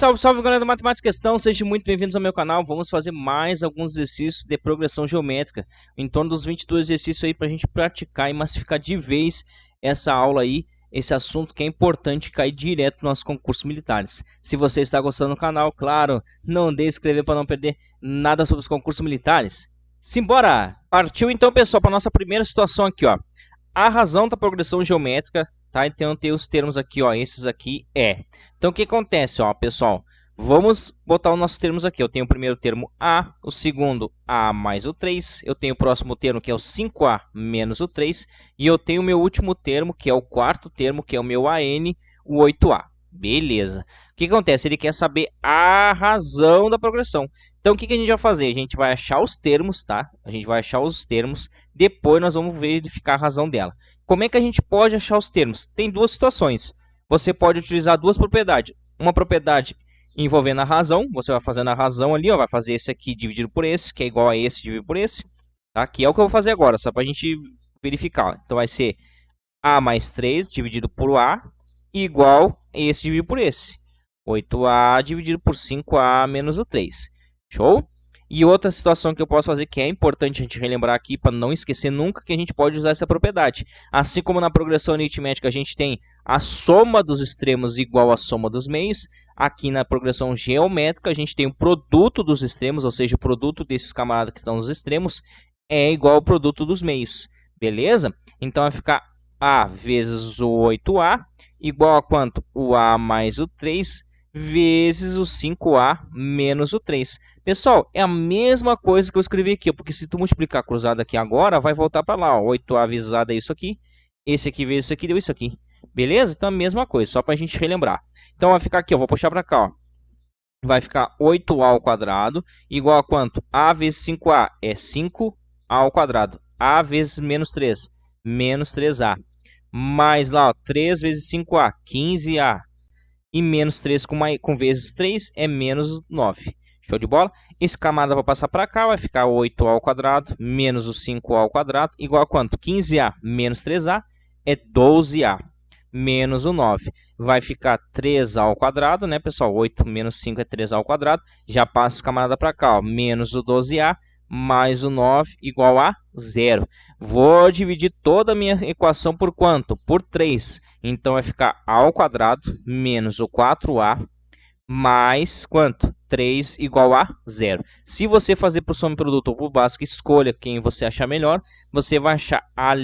Salve, salve galera do Matemática Questão, sejam muito bem-vindos ao meu canal. Vamos fazer mais alguns exercícios de progressão geométrica, em torno dos 22 exercícios aí para a gente praticar e massificar de vez essa aula aí, esse assunto que é importante cair direto nos nossos concursos militares. Se você está gostando do canal, claro, não deixe de se inscrever para não perder nada sobre os concursos militares. Simbora! Partiu então, pessoal, para nossa primeira situação aqui, ó. A razão da progressão geométrica, tá? Então tem os termos aqui, ó, esses aqui é. Então o que acontece, ó, pessoal? Vamos botar os nossos termos aqui. Eu tenho o primeiro termo A, o segundo A mais o 3, eu tenho o próximo termo que é o 5A menos o 3, e eu tenho o meu último termo, que é o quarto termo, que é o meu AN, o 8A. Beleza. O que acontece? Ele quer saber a razão da progressão. Então, o que a gente vai fazer? A gente vai achar os termos, tá? A gente vai achar os termos, depois nós vamos verificar a razão dela. Como é que a gente pode achar os termos? Tem duas situações. Você pode utilizar duas propriedades. Uma propriedade envolvendo a razão, você vai fazendo a razão ali, ó, vai fazer esse aqui dividido por esse, que é igual a esse dividido por esse. Tá? Que é o que eu vou fazer agora, só para a gente verificar. Então, vai ser A mais 3 dividido por A, igual a esse dividido por esse. 8A dividido por 5A menos o 3. Show? E outra situação que eu posso fazer, que é importante a gente relembrar aqui, para não esquecer nunca, que a gente pode usar essa propriedade. Assim como na progressão aritmética a gente tem a soma dos extremos igual à soma dos meios, aqui na progressão geométrica a gente tem o produto dos extremos, ou seja, o produto desses camaradas que estão nos extremos é igual ao produto dos meios. Beleza? Então vai ficar A vezes o 8A igual a quanto? O A mais o 3 vezes o 5A menos o 3. Pessoal, é a mesma coisa que eu escrevi aqui, porque se tu multiplicar cruzado aqui agora, vai voltar para lá. Ó, 8A vezes é isso aqui, esse aqui vezes isso aqui deu isso aqui. Beleza? Então, a mesma coisa, só para a gente relembrar. Então, vai ficar aqui, ó, vou puxar para cá. Ó. Vai ficar 8A ao quadrado igual a quanto? A vezes 5A é 5A ao quadrado. A vezes menos 3, menos 3A. Mais lá, ó, 3 vezes 5A, 15A. E menos 3 com vezes 3 é menos 9. Show de bola? Esse camada vai passar para cá, vai ficar 8A ao quadrado menos o 5A ao quadrado, igual a quanto? 15A menos 3A é 12A, menos o 9. Vai ficar 3A ao quadrado, né, pessoal? 8 menos 5 é 3A ao quadrado. Já passa esse camada para cá, ó, menos o 12A mais o 9 igual a 0. Vou dividir toda a minha equação por quanto? Por 3. Então, vai ficar A ao quadrado menos o 4A mais quanto? 3 igual a 0. Se você fazer por soma e produto ou por básica, escolha quem você achar melhor. Você vai achar A'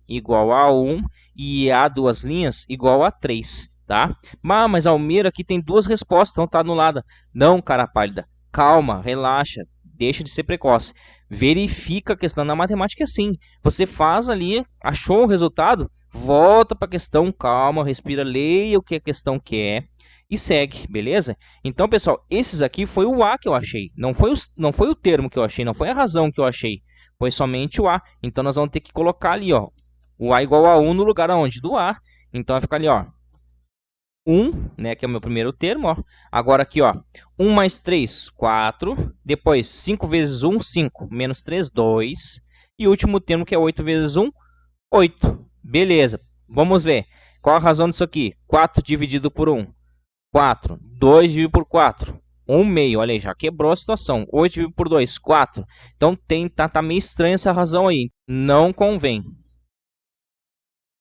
igual a 1 e A duas linhas igual a 3. Tá? Mas Almeida aqui tem duas respostas, então está anulada. Não, cara pálida. Calma, relaxa. Deixa de ser precoce. Verifica a questão na matemática assim. Você faz ali, achou o resultado, volta para a questão, calma, respira, leia o que a questão quer e segue, beleza? Então, pessoal, esses aqui foi o A que eu achei. Não foi o termo que eu achei, não foi a razão que eu achei. Foi somente o A. Então, nós vamos ter que colocar ali, ó, o A igual a 1 no lugar aonde? Do A. Então, vai ficar ali, ó. 1, né, que é o meu primeiro termo, ó. Agora aqui, ó, 1 mais 3, 4. Depois, 5 vezes 1, 5. Menos 3, 2. E o último termo, que é 8 vezes 1, 8. Beleza. Vamos ver. Qual a razão disso aqui? 4 dividido por 1. 4. 2 dividido por 4. 1 meio. Olha aí, já quebrou a situação. 8 dividido por 2, 4. Então, tá meio estranha essa razão aí. Não convém.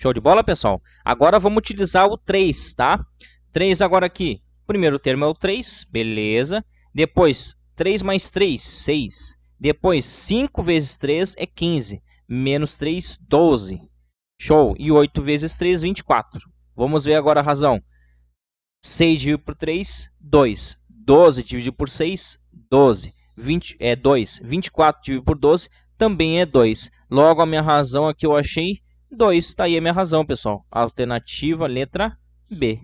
Show de bola, pessoal? Agora vamos utilizar o 3, tá? 3 agora aqui. O primeiro termo é o 3, beleza. Depois, 3 mais 3, 6. Depois, 5 vezes 3 é 15. Menos 3, 12. Show. E 8 vezes 3, 24. Vamos ver agora a razão. 6 dividido por 3, 2. 12 dividido por 6, 12. 20, é 2. 24 dividido por 12 também é 2. Logo, a minha razão aqui eu achei 2. Está aí a minha razão, pessoal. Alternativa, letra B.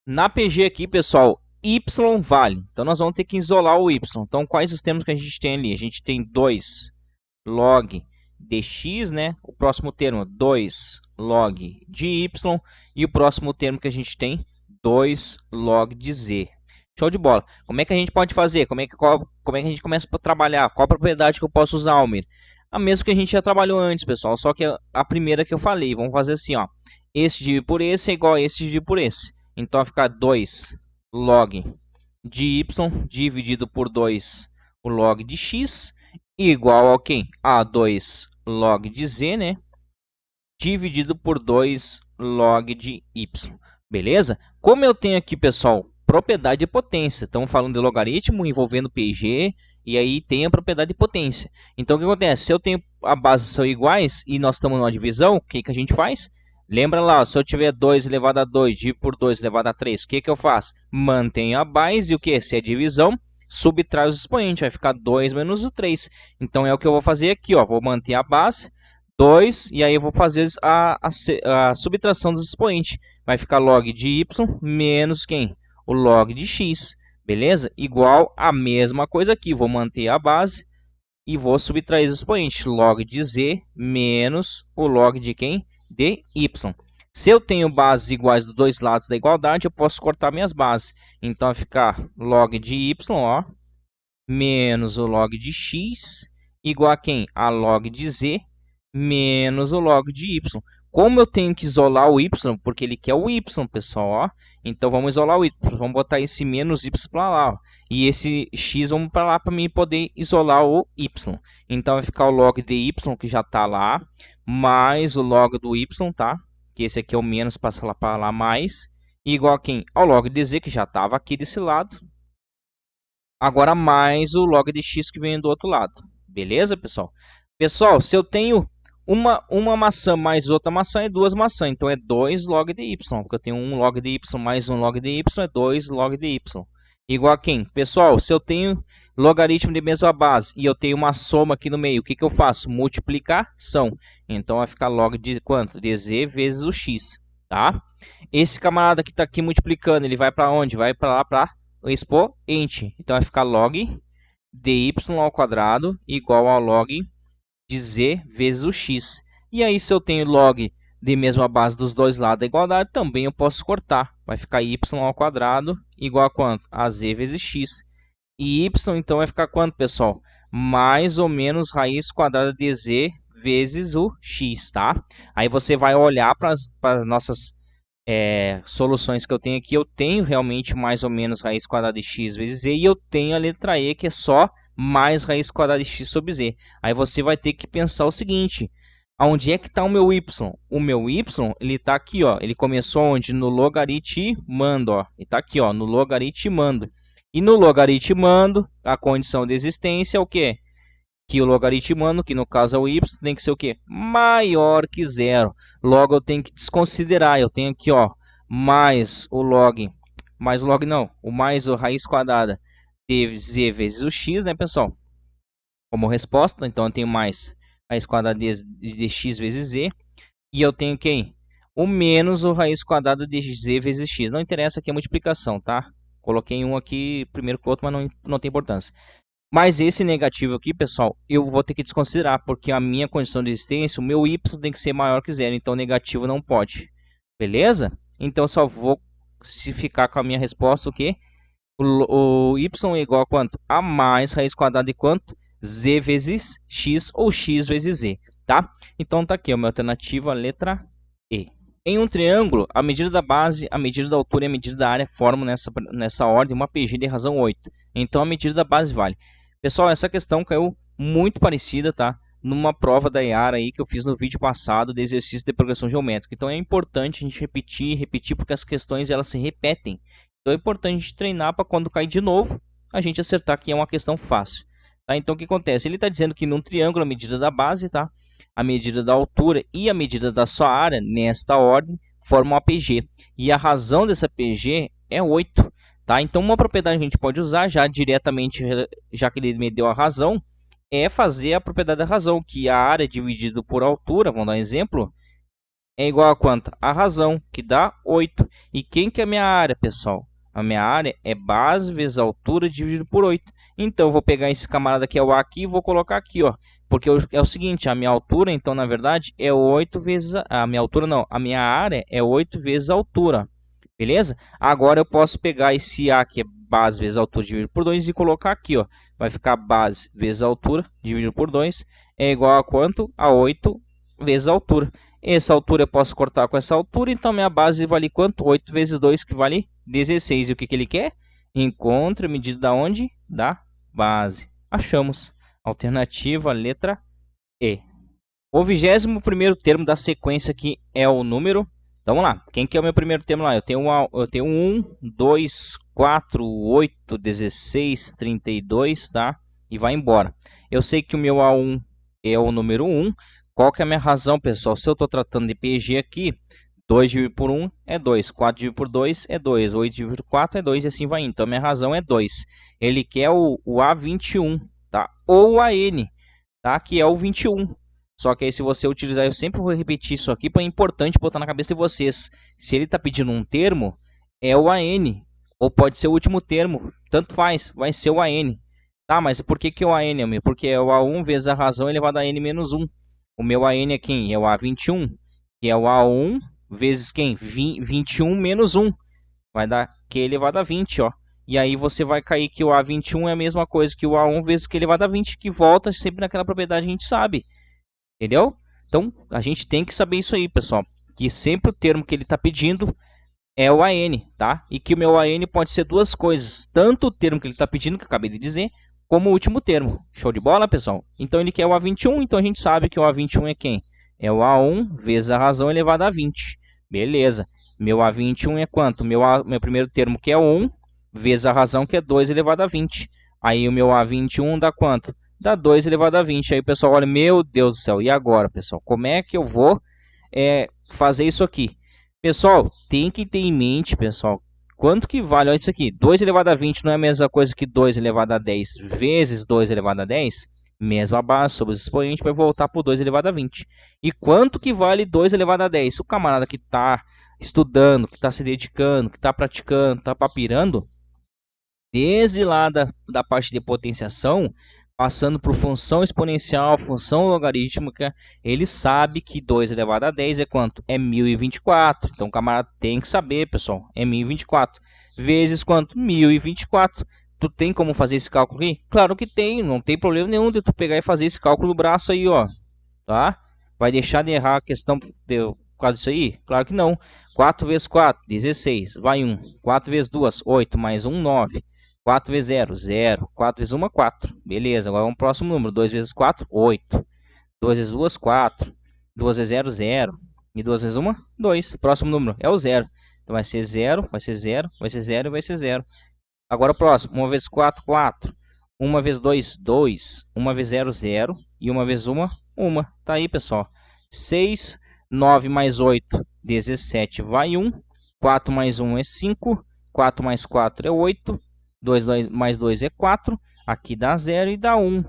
Na PG aqui, pessoal, y vale. Então, nós vamos ter que isolar o y. Então, quais os termos que a gente tem ali? A gente tem 2 log dx, né? O próximo termo, 2 log de y. E o próximo termo que a gente tem, 2 log de z. Show de bola. Como é que a gente pode fazer? Como é que a gente começa a trabalhar? Qual a propriedade que eu posso usar, Almir? A mesma que a gente já trabalhou antes, pessoal. Só que a primeira que eu falei. Vamos fazer assim, ó. Esse dividido por esse é igual a esse dividido por esse. Então, vai ficar 2 log de y dividido por 2 o log de x igual ao quem? A 2 log de z, né? Dividido por 2 log de y. Beleza? Como eu tenho aqui, pessoal, propriedade de potência. Estamos falando de logaritmo envolvendo PG e aí tem a propriedade de potência. Então, o que acontece? Se eu tenho a base são iguais e nós estamos numa divisão, o que a gente faz? Lembra lá, se eu tiver 2 elevado a 2, dividido por 2 elevado a 3, o que eu faço? Mantenho a base e o que? Se é divisão, subtrai os expoentes, vai ficar 2 menos o 3. Então, é o que eu vou fazer aqui, ó. Vou manter a base, 2, e aí eu vou fazer a subtração dos expoentes. Vai ficar log de y menos quem? O log de x, beleza? Igual a mesma coisa aqui, vou manter a base e vou subtrair os expoentes. Log de z menos o log de quem? De y. Se eu tenho bases iguais dos dois lados da igualdade, eu posso cortar minhas bases. Então, vai ficar log de y, ó, menos o log de x, igual a quem? A log de z menos o log de y. Como eu tenho que isolar o y, porque ele quer o y, pessoal, ó. Então, vamos isolar o y. Vamos botar esse menos y para lá, ó. E esse x vamos para lá para mim poder isolar o y. Então, vai ficar o log de y, que já está lá, mais o log do y, tá? Que esse aqui é o menos, passa lá para lá, mais. Igual a quem? Ao log de z, que já estava aqui desse lado. Agora, mais o log de x que vem do outro lado. Beleza, pessoal? Pessoal, se eu tenho uma maçã mais outra maçã é duas maçãs. Então, é 2 log de y. Porque eu tenho 1 log de y mais 1 log de y é 2 log de y. Igual a quem? Pessoal, se eu tenho logaritmo de mesma base e eu tenho uma soma aqui no meio, o que eu faço? Multiplicação. Então, vai ficar log de quanto? De z vezes o x. Tá? Esse camarada que está aqui multiplicando, ele vai para onde? Vai para lá para o expoente. Então, vai ficar log de y ao quadrado igual ao log de z vezes o x. E aí, se eu tenho log de mesma base dos dois lados da igualdade, também eu posso cortar. Vai ficar y ao quadrado igual a quanto? A z vezes x. E y, então, vai ficar quanto, pessoal? Mais ou menos raiz quadrada de z vezes o x, tá? Aí você vai olhar para as nossas soluções que eu tenho aqui. Eu tenho realmente mais ou menos raiz quadrada de x vezes z. E eu tenho a letra E, que é só mais raiz quadrada de x sobre z. Aí você vai ter que pensar o seguinte: aonde é que está o meu y? O meu y, ele está aqui, ó. Ele começou onde? No logaritmando, ó. Ele está aqui, ó, no logaritmando. E no logaritmando, a condição de existência é o quê? Que o logaritmando, que no caso é o y, tem que ser o quê? Maior que zero. Logo, eu tenho que desconsiderar. Eu tenho aqui, ó, mais o log não, o mais a raiz quadrada de z vezes o x, né, pessoal? Como resposta, então eu tenho mais raiz quadrada de x vezes z. E eu tenho quem? O menos o raiz quadrada de z vezes x. Não interessa aqui a multiplicação, tá? Coloquei um aqui primeiro que o outro, mas não tem importância. Mas esse negativo aqui, pessoal, eu vou ter que desconsiderar, porque a minha condição de existência, o meu y tem que ser maior que zero, então negativo não pode. Beleza? Então, só vou ficar com a minha resposta, o quê? O y é igual a quanto? A mais raiz quadrada de quanto? Z vezes x ou x vezes z, tá? Então, tá aqui a minha alternativa, a letra E. Em um triângulo, a medida da base, a medida da altura e a medida da área formam nessa ordem uma PG de razão 8. Então, a medida da base vale. Pessoal, essa questão caiu muito parecida, tá? Numa prova da IAR aí que eu fiz no vídeo passado de exercício de progressão geométrica. Então, é importante a gente repetir, porque as questões elas se repetem. Então, é importante a gente treinar para quando cair de novo, a gente acertar que é uma questão fácil. Tá? Então, o que acontece? Ele está dizendo que num triângulo, a medida da base, tá? A medida da altura e a medida da sua área, nesta ordem, formam a PG. E a razão dessa PG é 8. Tá? Então, uma propriedade que a gente pode usar já diretamente, já que ele me deu a razão, é fazer a propriedade da razão, que a área dividido por altura, vamos dar um exemplo, é igual a quanto? A razão, que dá 8. E quem que é a minha área, pessoal? A minha área é base vezes altura dividido por 8. Então, eu vou pegar esse camarada que é o A aqui e vou colocar aqui, ó. Porque é o seguinte, a minha altura, então, na verdade, é 8 vezes... A minha altura não, a minha área é 8 vezes a altura. Beleza? Agora eu posso pegar esse A, que é base vezes altura dividido por 2, e colocar aqui, ó. Vai ficar base vezes altura dividido por 2 é igual a quanto? A 8 vezes a altura. Essa altura eu posso cortar com essa altura, então minha base vale quanto? 8 vezes 2, que vale 16. E o que ele quer? Encontre a medida da onde? Da base. Achamos. Alternativa, letra E. O 21º termo da sequência aqui é o número. Então, vamos lá. Quem que é o meu primeiro termo lá? Eu tenho 1, 2, 4, 8, 16, 32, tá? E vai embora. Eu sei que o meu A1 é o número 1. Qual que é a minha razão, pessoal? Se eu estou tratando de PG aqui, 2 dividido por 1 é 2, 4 dividido por 2 é 2, 8 dividido por 4 é 2 e assim vai indo. Então, a minha razão é 2. Ele quer o A21, tá? Ou o AN, tá? Que é o 21. Só que aí se você utilizar, eu sempre vou repetir isso aqui, porque é importante botar na cabeça de vocês. Se ele está pedindo um termo, é o AN, ou pode ser o último termo, tanto faz, vai ser o AN. Tá, mas por que que é o AN, meu? Porque é o A1 vezes a razão elevado a N menos 1. O meu AN é quem? É o A21, que é o A1 vezes quem? 21 menos 1. Vai dar Q elevado a 20, ó. E aí você vai cair que o A21 é a mesma coisa que o A1 vezes Q elevado a 20, que volta sempre naquela propriedade que a gente sabe. Entendeu? Então, a gente tem que saber isso aí, pessoal. Que sempre o termo que ele está pedindo é o AN, tá? E que o meu AN pode ser duas coisas. Tanto o termo que ele está pedindo, que eu acabei de dizer, como o último termo. Show de bola, pessoal? Então, ele quer o A21, então a gente sabe que o A21 é quem? É o A1 vezes a razão elevada a 20. Beleza. Meu A21 é quanto? Meu primeiro termo que é 1, vezes a razão que é 2 elevado a 20. Aí o meu A21 dá quanto? Dá 2 elevado a 20. Aí o pessoal olha, meu Deus do céu, e agora, pessoal? Como é que eu vou fazer isso aqui? Pessoal, tem que ter em mente, pessoal, quanto que vale, olha isso aqui, 2 elevado a 20 não é a mesma coisa que 2 elevado a 10 vezes 2 elevado a 10? Mesma base sobre o expoente vai voltar para o 2 elevado a 20. E quanto que vale 2 elevado a 10? O camarada que está estudando, que está se dedicando, que está praticando, está papirando, desde lá da parte de potenciação, passando por função exponencial, função logarítmica, ele sabe que 2 elevado a 10 é quanto? É 1024. Então o camarada tem que saber, pessoal, é 1024. Vezes quanto? 1024. Tu tem como fazer esse cálculo aqui? Claro que tem, não tem problema nenhum de tu pegar e fazer esse cálculo no braço aí, ó. Tá? Vai deixar de errar a questão por causa disso aí? Claro que não. 4 vezes 4, 16. Vai 1. 4 vezes 2, 8. Mais 1, 9. 4 vezes 0, 0. 4 vezes 1, 4. Beleza, agora vamos pro próximo número. 2 vezes 4, 8. 2 vezes 2, 4. 2 vezes 0, 0. E 2 vezes 1, 2. Próximo número é o 0. Então vai ser 0, vai ser 0, vai ser 0 e vai ser 0. Agora o próximo. 1 vezes 4, 4. 1 vezes 2, 2. 1 vezes 0, 0. E 1 vezes 1, 1. Tá aí, pessoal. 6, 9 mais 8, 17 vai 1. 4 mais 1 é 5. 4 mais 4 é 8. 2 mais 2 é 4. Aqui dá 0 e dá 1.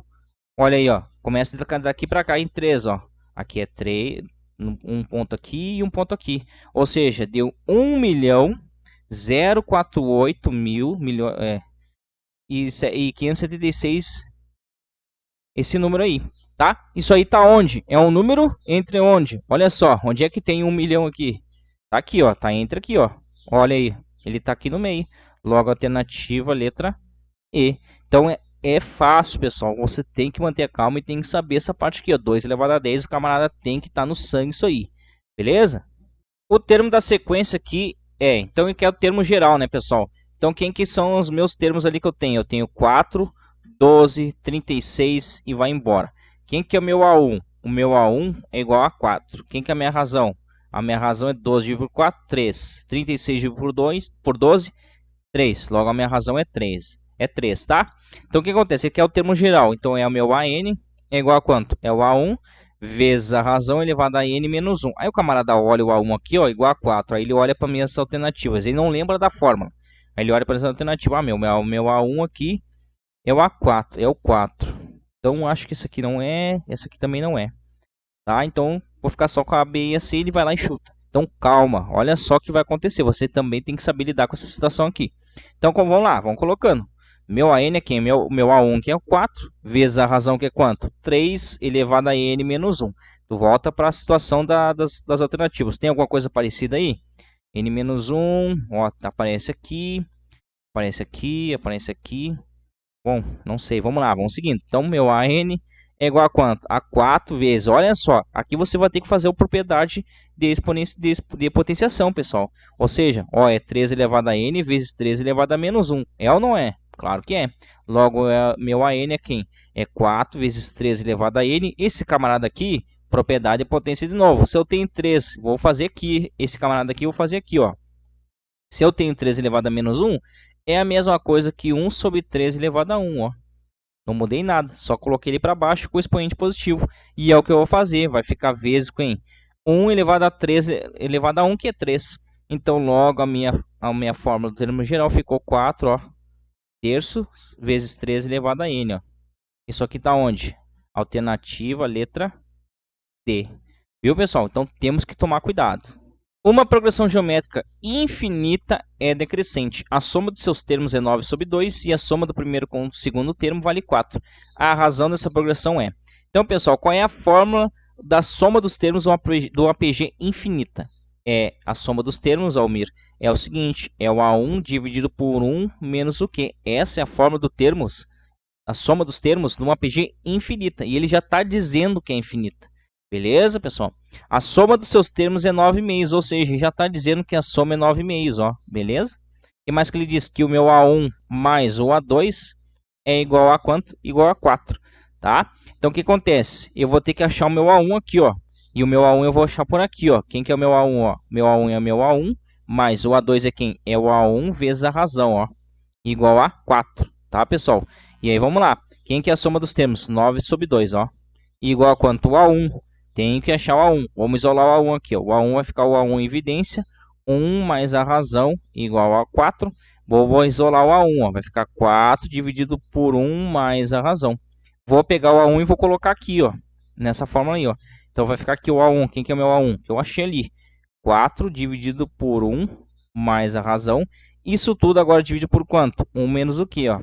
Olha aí, ó. Começa daqui para cá em 3, ó. Aqui é 3, um ponto aqui e um ponto aqui. Ou seja, deu 1.048 mil, e 576 esse número aí, tá? Isso aí tá onde? É um número entre onde? Olha só, onde é que tem 1 milhão aqui? Tá aqui, ó, tá entre aqui, ó. Olha aí, ele tá aqui no meio. Logo, alternativa, letra E. Então, é fácil, pessoal. Você tem que manter a calma e tem que saber essa parte aqui, ó. 2 elevado a 10, o camarada tem que estar no sangue isso aí. Beleza? O termo da sequência aqui então, que é o termo geral, né, pessoal? Então, quem que são os meus termos ali que eu tenho? Eu tenho 4, 12, 36 e vai embora. Quem que é o meu A1? O meu A1 é igual a 4. Quem que é a minha razão? A minha razão é 12 dividido por 4, 3. 36 dividido por 12, 3. Logo, a minha razão é 3. É 3, tá? Então, o que acontece? Aqui é o termo geral. Então, é o meu AN é igual a quanto? É o A1 vezes a razão elevada a n menos 1. Aí o camarada olha o A1 aqui, ó, igual a 4. Aí ele olha para minhas alternativas. Ele não lembra da fórmula. Aí ele olha para essa alternativa. Ah, meu A1 aqui é o A4. É o 4. Então, acho que isso aqui não é. Essa aqui também não é. Tá? Então, vou ficar só com a B e a C. Ele vai lá e chuta. Então, calma. Olha só o que vai acontecer. Você também tem que saber lidar com essa situação aqui. Então, vamos lá. Vamos colocando. Meu AN aqui, meu A1 que é o 4, vezes a razão que é quanto? 3 elevado a n menos 1. Tu volta para a situação das alternativas. Tem alguma coisa parecida aí? N menos 1, ó, aparece aqui, aparece aqui, aparece aqui. Bom, não sei, vamos lá, vamos seguindo. Então, meu AN é igual a quanto? A 4 vezes. Olha só, aqui você vai ter que fazer a propriedade de potenciação, pessoal. Ou seja, ó, é 3 elevado a n vezes 3 elevado a menos 1. É ou não é? Claro que é. Logo, meu AN é quem? É 4 vezes 3 elevado a n. Esse camarada aqui, propriedade de potência de novo. Se eu tenho 3, vou fazer aqui. Esse camarada aqui, eu vou fazer aqui, ó. Se eu tenho 3 elevado a menos 1, é a mesma coisa que 1 sobre 3 elevado a 1, ó. Não mudei nada, só coloquei ele para baixo com o expoente positivo. E é o que eu vou fazer, vai ficar vezes com 1 elevado a 3 elevado a 1, que é 3. Então, logo, a minha fórmula do termo geral ficou 4, ó, terço vezes 3 elevado a n. Ó. Isso aqui está onde? Alternativa, letra D. Viu, pessoal? Então, temos que tomar cuidado. Uma progressão geométrica infinita é decrescente. A soma de seus termos é 9 sobre 2 e a soma do primeiro com o segundo termo vale 4. A razão dessa progressão é... Então, pessoal, qual é a fórmula da soma dos termos do APG infinita? É a soma dos termos, Almir, é o seguinte, é o A1 dividido por 1 menos o quê? Essa é a fórmula do termos, a soma dos termos de uma APG infinita. E ele já está dizendo que é infinita. Beleza, pessoal? A soma dos seus termos é 9,5, ou seja, já está dizendo que a soma é 9,5, ó. Beleza? E mais que ele diz que o meu A1 mais o A2 é igual a quanto? Igual a 4, tá? Então, o que acontece? Eu vou ter que achar o meu A1 aqui, ó. E o meu A1 eu vou achar por aqui, ó. Quem que é o meu A1, ó? Meu A1 é o meu A1, mais o A2 é quem? É o A1 vezes a razão, ó. Igual a 4, tá, pessoal? E aí, vamos lá. Quem que é a soma dos termos? 9 sobre 2, ó. Igual a quanto? O A1. Tenho que achar o A1. Vamos isolar o A1 aqui. Ó. O A1 vai ficar o A1 em evidência. 1 mais a razão igual a 4. Vou isolar o A1. Ó. Vai ficar 4 dividido por 1 mais a razão. Vou pegar o A1 e vou colocar aqui, ó, nessa fórmula aí. Ó. Então vai ficar aqui o A1. Quem que é o meu A1? Que eu achei ali. 4 dividido por 1 mais a razão. Isso tudo agora dividido por quanto? 1 menos o quê? Ó.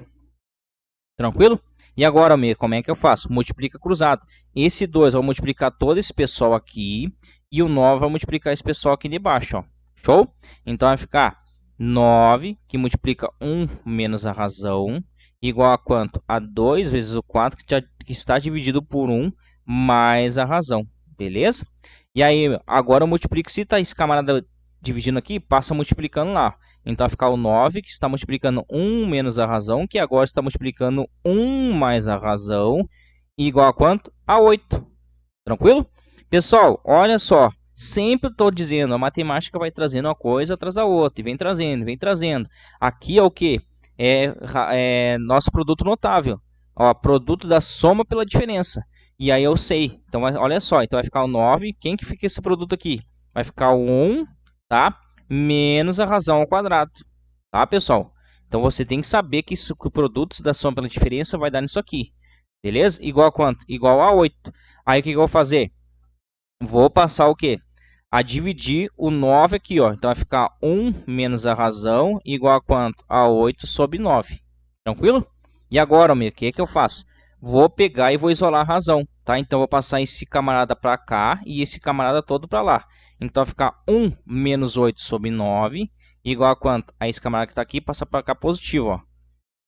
Tranquilo? E agora, Almir, como é que eu faço? Multiplica cruzado. Esse 2 vai multiplicar todo esse pessoal aqui. E o 9 vai multiplicar esse pessoal aqui de baixo. Ó. Show? Então vai ficar 9, que multiplica 1 menos a razão, igual a quanto? A 2 vezes o 4, que está dividido por 1 mais a razão. Beleza? E aí, agora eu multiplico. Se está esse camarada dividindo aqui, passa multiplicando lá. Então, vai ficar o 9, que está multiplicando 1 menos a razão, que agora está multiplicando 1 mais a razão, igual a quanto? A 8. Tranquilo? Pessoal, olha só. Sempre estou dizendo, a matemática vai trazendo uma coisa atrás da outra. E vem trazendo, vem trazendo. Aqui é o que? É nosso produto notável. Ó, produto da soma pela diferença. E aí eu sei. Então, olha só. Então, vai ficar o 9. Quem que fica esse produto aqui? Vai ficar o 1, tá? Menos a razão ao quadrado, tá, pessoal? Então, você tem que saber que o produto da soma pela diferença vai dar nisso aqui, beleza? Igual a quanto? Igual a 8. Aí, o que eu vou fazer? Vou passar o quê? A dividir o 9 aqui, ó. Então, vai ficar 1 menos a razão igual a quanto? A 8 sobre 9. Tranquilo? E agora, o que é que eu faço? Vou pegar e vou isolar a razão, tá? Então, vou passar esse camarada para cá e esse camarada todo para lá. Então, vai ficar 1 menos 8 sobre 9, igual a quanto? A esse camarada que está aqui passa para cá positivo, ó.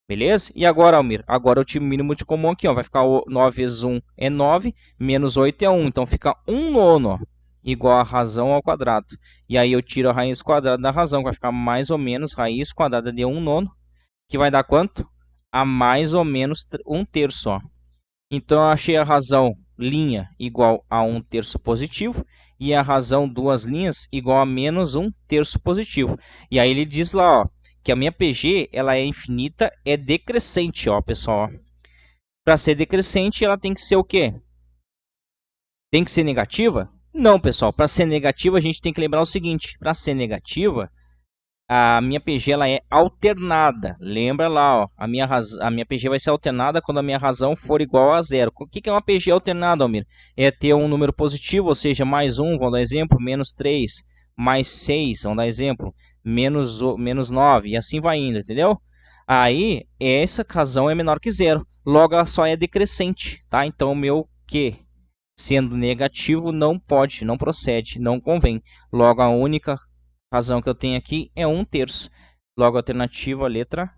Beleza? E agora, Almir? Agora eu tiro o mínimo de comum aqui, ó. Vai ficar 9 vezes 1 é 9, menos 8 é 1. Então, fica 1 nono, ó, igual a razão ao quadrado. E aí, eu tiro a raiz quadrada da razão, que vai ficar mais ou menos raiz quadrada de 1 nono, que vai dar quanto? A mais ou menos 1 terço, ó. Então, eu achei a razão linha igual a 1 terço positivo e a razão duas linhas igual a menos 1 terço positivo. E aí ele diz lá, ó, que a minha PG ela é infinita, é decrescente, ó, pessoal. Para ser decrescente, ela tem que ser o quê? Tem que ser negativa? Não, pessoal. Para ser negativa, a gente tem que lembrar o seguinte. Para ser negativa, a minha PG ela é alternada. Lembra lá, ó, a minha PG vai ser alternada quando a minha razão for igual a zero. O que é uma PG alternada, Almir? É ter um número positivo, ou seja, mais 1, vamos dar exemplo, menos 3, mais 6, vamos dar exemplo, menos 9, e assim vai indo, entendeu? Aí, essa razão é menor que zero. Logo, ela só é decrescente, tá? Então, o meu Q, sendo negativo, não pode, não procede, não convém. Logo, a única razão que eu tenho aqui é 1 terço. Logo, a alternativa, a letra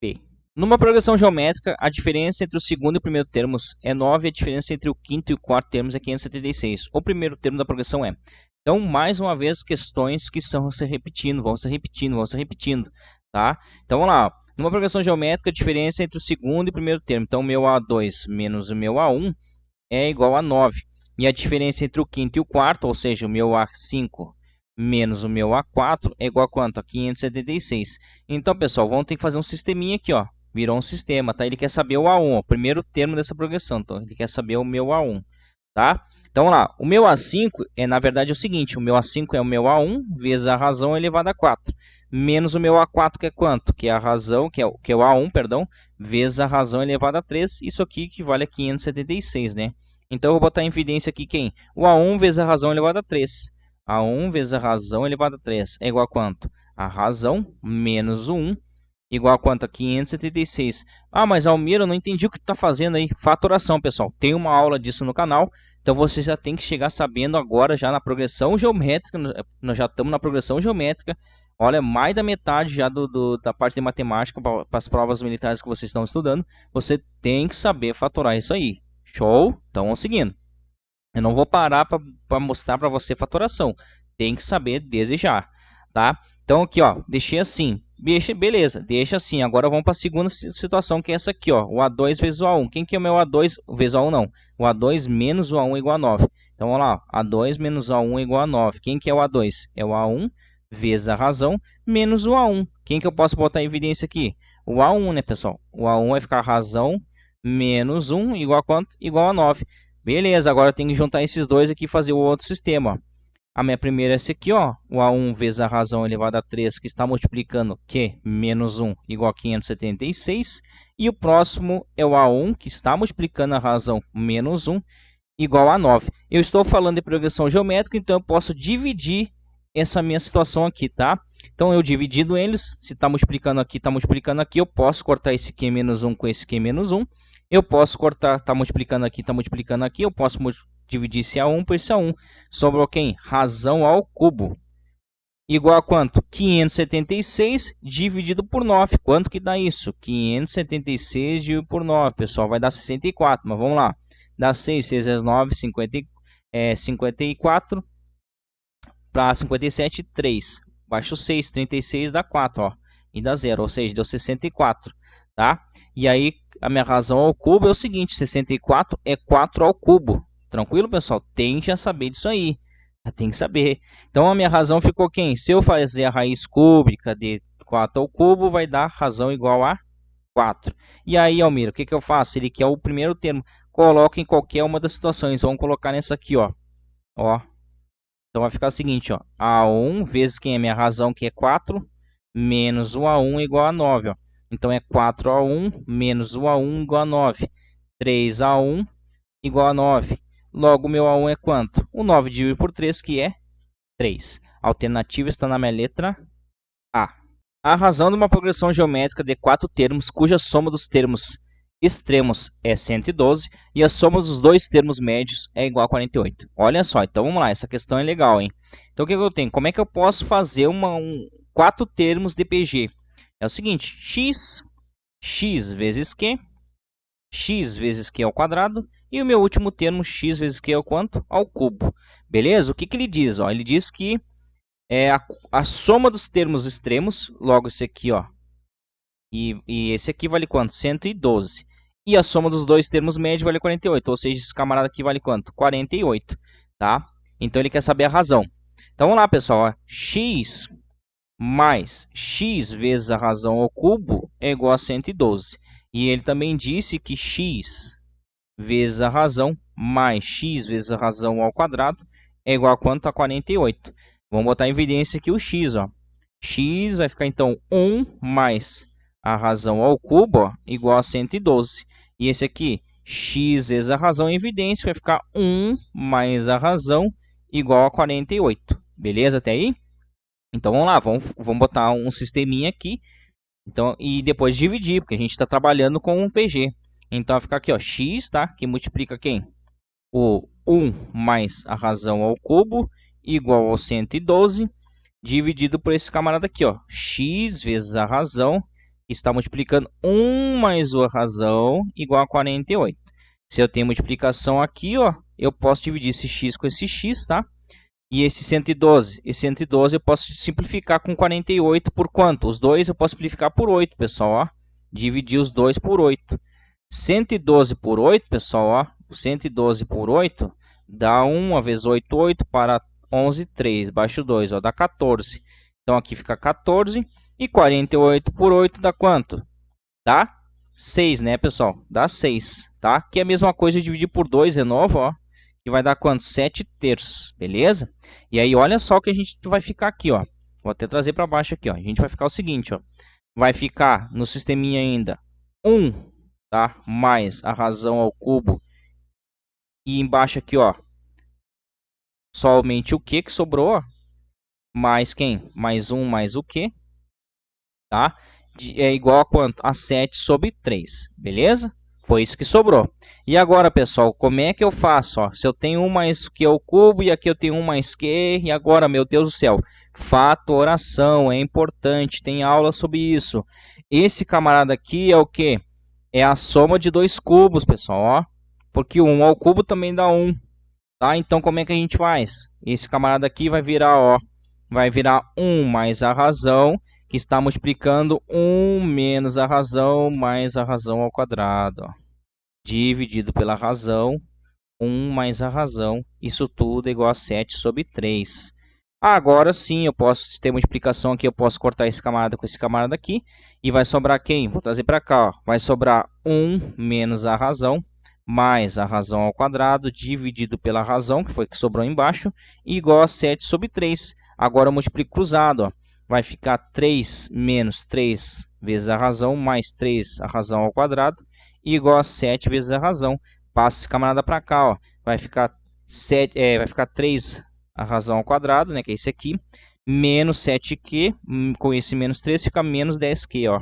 B. Numa progressão geométrica, a diferença entre o segundo e o primeiro termos é 9, e a diferença entre o quinto e o quarto termos é 576. O primeiro termo da progressão é. Então, mais uma vez, questões que vão se repetindo, tá? Então, vamos lá. Numa progressão geométrica, a diferença entre o segundo e o primeiro termo. Então, o meu A2 menos o meu A1 é igual a 9. E a diferença entre o quinto e o quarto, ou seja, o meu A5 menos o meu A4 é igual a quanto? A 576. Então, pessoal, vamos ter que fazer um sisteminha aqui, ó. Virou um sistema, tá? Ele quer saber o A1, ó, o primeiro termo dessa progressão. Então, ele quer saber o meu A1, tá? Então, vamos lá. O meu A5 é, na verdade, o seguinte. O meu A5 é o meu A1 vezes a razão elevada a 4. Menos o meu A4, que é quanto? Que é a razão, que é o A1, perdão, vezes a razão elevada a 3. Isso aqui equivale a 576, né? Então, eu vou botar em evidência aqui quem? O A1 vezes a razão elevada a 3. A1 vezes a razão elevada a 3 é igual a quanto? A razão menos o 1 igual a quanto? A 576. Ah, mas Almir, eu não entendi o que tu está fazendo aí. Fatoração, pessoal. Tem uma aula disso no canal. Então você já tem que chegar sabendo agora já na progressão geométrica. Nós já estamos na progressão geométrica. Olha, mais da metade já da parte de matemática para as provas militares que vocês estão estudando. Você tem que saber fatorar isso aí. Show? Então vamos seguindo. Eu não vou parar para mostrar para você fatoração. Tem que saber desejar, tá? Então aqui, ó, deixei assim. Beleza, deixa assim. Agora vamos para a segunda situação, que é essa aqui, ó, o A2 vezes o A1. Quem que é o meu A2 vezes o A1 não? O A2 menos o A1 igual a 9. Então vamos lá, A2 menos o A1 igual a 9. Quem que é o A2? É o A1 vezes a razão menos o A1. Quem que eu posso botar em evidência aqui? O A1, né, pessoal? O A1 vai ficar razão menos 1 igual a quanto? Igual a 9. Beleza, agora eu tenho que juntar esses dois aqui e fazer o outro sistema. A minha primeira é essa aqui, ó, o A1 vezes a razão elevada a 3, que está multiplicando que menos 1 igual a 576. E o próximo é o A1, que está multiplicando a razão menos 1 igual a 9. Eu estou falando de progressão geométrica, então eu posso dividir essa minha situação aqui, tá? Então, eu dividindo eles, se está multiplicando aqui, eu posso cortar esse Q menos 1 com esse Q menos 1. Eu posso cortar, está multiplicando aqui, eu posso dividir esse A1 por esse A1. Sobrou quem? Razão ao cubo. Igual a quanto? 576 dividido por 9. Quanto que dá isso? 576 dividido por 9, pessoal, vai dar 64. Mas vamos lá. Dá 6, 6 vezes 9, 54. Para 57, 3. Baixo 6, 36 dá 4, ó. E dá 0, ou seja, deu 64, tá? E aí, a minha razão ao cubo é o seguinte, 64 é 4 ao cubo. Tranquilo, pessoal? Tem que já saber disso aí. Já tem que saber. Então, a minha razão ficou quem? Se eu fazer a raiz cúbica de 4 ao cubo, vai dar razão igual a 4. E aí, Almir, o que eu faço? Ele quer o primeiro termo. Coloca em qualquer uma das situações. Vamos colocar nessa aqui, ó. Ó. Então vai ficar o seguinte, ó, A1 vezes quem é minha razão, que é 4, menos o A1 igual a 9. Ó. Então é 4A1 menos o A1 igual a 9. 3A1 igual a 9. Logo, o meu A1 é quanto? O 9 dividido por 3, que é 3. A alternativa está na minha letra A. A razão de uma progressão geométrica de 4 termos, cuja soma dos termos extremos é 112 e a soma dos dois termos médios é igual a 48. Olha só, então vamos lá, essa questão é legal, hein? Então o que eu tenho? Como é que eu posso fazer 4 termos de PG? É o seguinte, x vezes q ao quadrado e o meu último termo, x vezes q ao quanto? Ao cubo. Beleza? O que ele diz? Ó, ele diz que é a soma dos termos extremos, logo esse aqui, ó, e esse aqui vale quanto? 112. E a soma dos dois termos médios vale 48. Ou seja, esse camarada aqui vale quanto? 48. Tá? Então, ele quer saber a razão. Então, vamos lá, pessoal. Ó. X mais x vezes a razão ao cubo é igual a 112. E ele também disse que x vezes a razão mais x vezes a razão ao quadrado é igual a quanto? A 48. Vamos botar em evidência aqui o x. Ó. X vai ficar, então, 1 mais a razão ao cubo, ó, igual a 112. E esse aqui, x vezes a razão em evidência, vai ficar 1 mais a razão igual a 48. Beleza até aí? Então, vamos lá, vamos botar um sisteminha aqui. Então, e depois dividir, porque a gente está trabalhando com um PG. Então, vai ficar aqui, ó, x, tá? Que multiplica quem? O 1 mais a razão ao cubo igual a 112, dividido por esse camarada aqui, ó, x vezes a razão está multiplicando 1 mais a razão igual a 48. Se eu tenho multiplicação aqui, ó, eu posso dividir esse x com esse x, tá? E esse 112 eu posso simplificar com 48 por quanto? Os dois eu posso simplificar por 8, pessoal, ó. Dividir os dois por 8. 112 por 8, pessoal, ó. 112 por 8 dá 1 vezes 8, 8 para 11, 3. Baixo 2, ó, dá 14. Então, aqui fica 14. E 48 por 8 dá quanto? Dá 6, né, pessoal? Dá 6, tá? Que é a mesma coisa de dividir por 2, de novo, ó. Que vai dar quanto? 7 terços, beleza? E aí, olha só o que a gente vai ficar aqui, ó. Vou até trazer para baixo aqui, ó. A gente vai ficar o seguinte, ó. Vai ficar no sisteminha ainda 1, tá? Mais a razão ao cubo. E embaixo aqui, ó. Somente o que sobrou, ó. Mais quem? Mais 1 mais o que, tá? É igual a quanto? A 7 sobre 3, beleza? Foi isso que sobrou. E agora, pessoal, como é que eu faço? Ó, se eu tenho 1 mais q ao cubo e aqui eu tenho 1 mais q, e agora, meu Deus do céu, fatoração, é importante, tem aula sobre isso. Esse camarada aqui é o quê? É a soma de dois cubos, pessoal, ó. Porque 1 ao cubo também dá 1, tá? Então, como é que a gente faz? Esse camarada aqui vai virar, ó, vai virar 1 mais a razão, que está multiplicando 1 menos a razão mais a razão ao quadrado, ó. Dividido pela razão, 1 mais a razão, isso tudo é igual a 7 sobre 3. Agora sim, eu posso ter multiplicação aqui, eu posso cortar esse camarada com esse camarada aqui, e vai sobrar quem? Vou trazer para cá, ó. Vai sobrar 1 menos a razão, mais a razão ao quadrado, dividido pela razão, que foi o que sobrou embaixo, igual a 7 sobre 3. Agora eu multiplico cruzado, ó. Vai ficar 3 menos 3 vezes a razão, mais 3 a razão ao quadrado, igual a 7 vezes a razão. Passa esse camarada para cá, ó. Vai ficar 3 a razão ao quadrado, né, que é esse aqui, menos 7q, com esse menos 3 fica menos 10q, ó.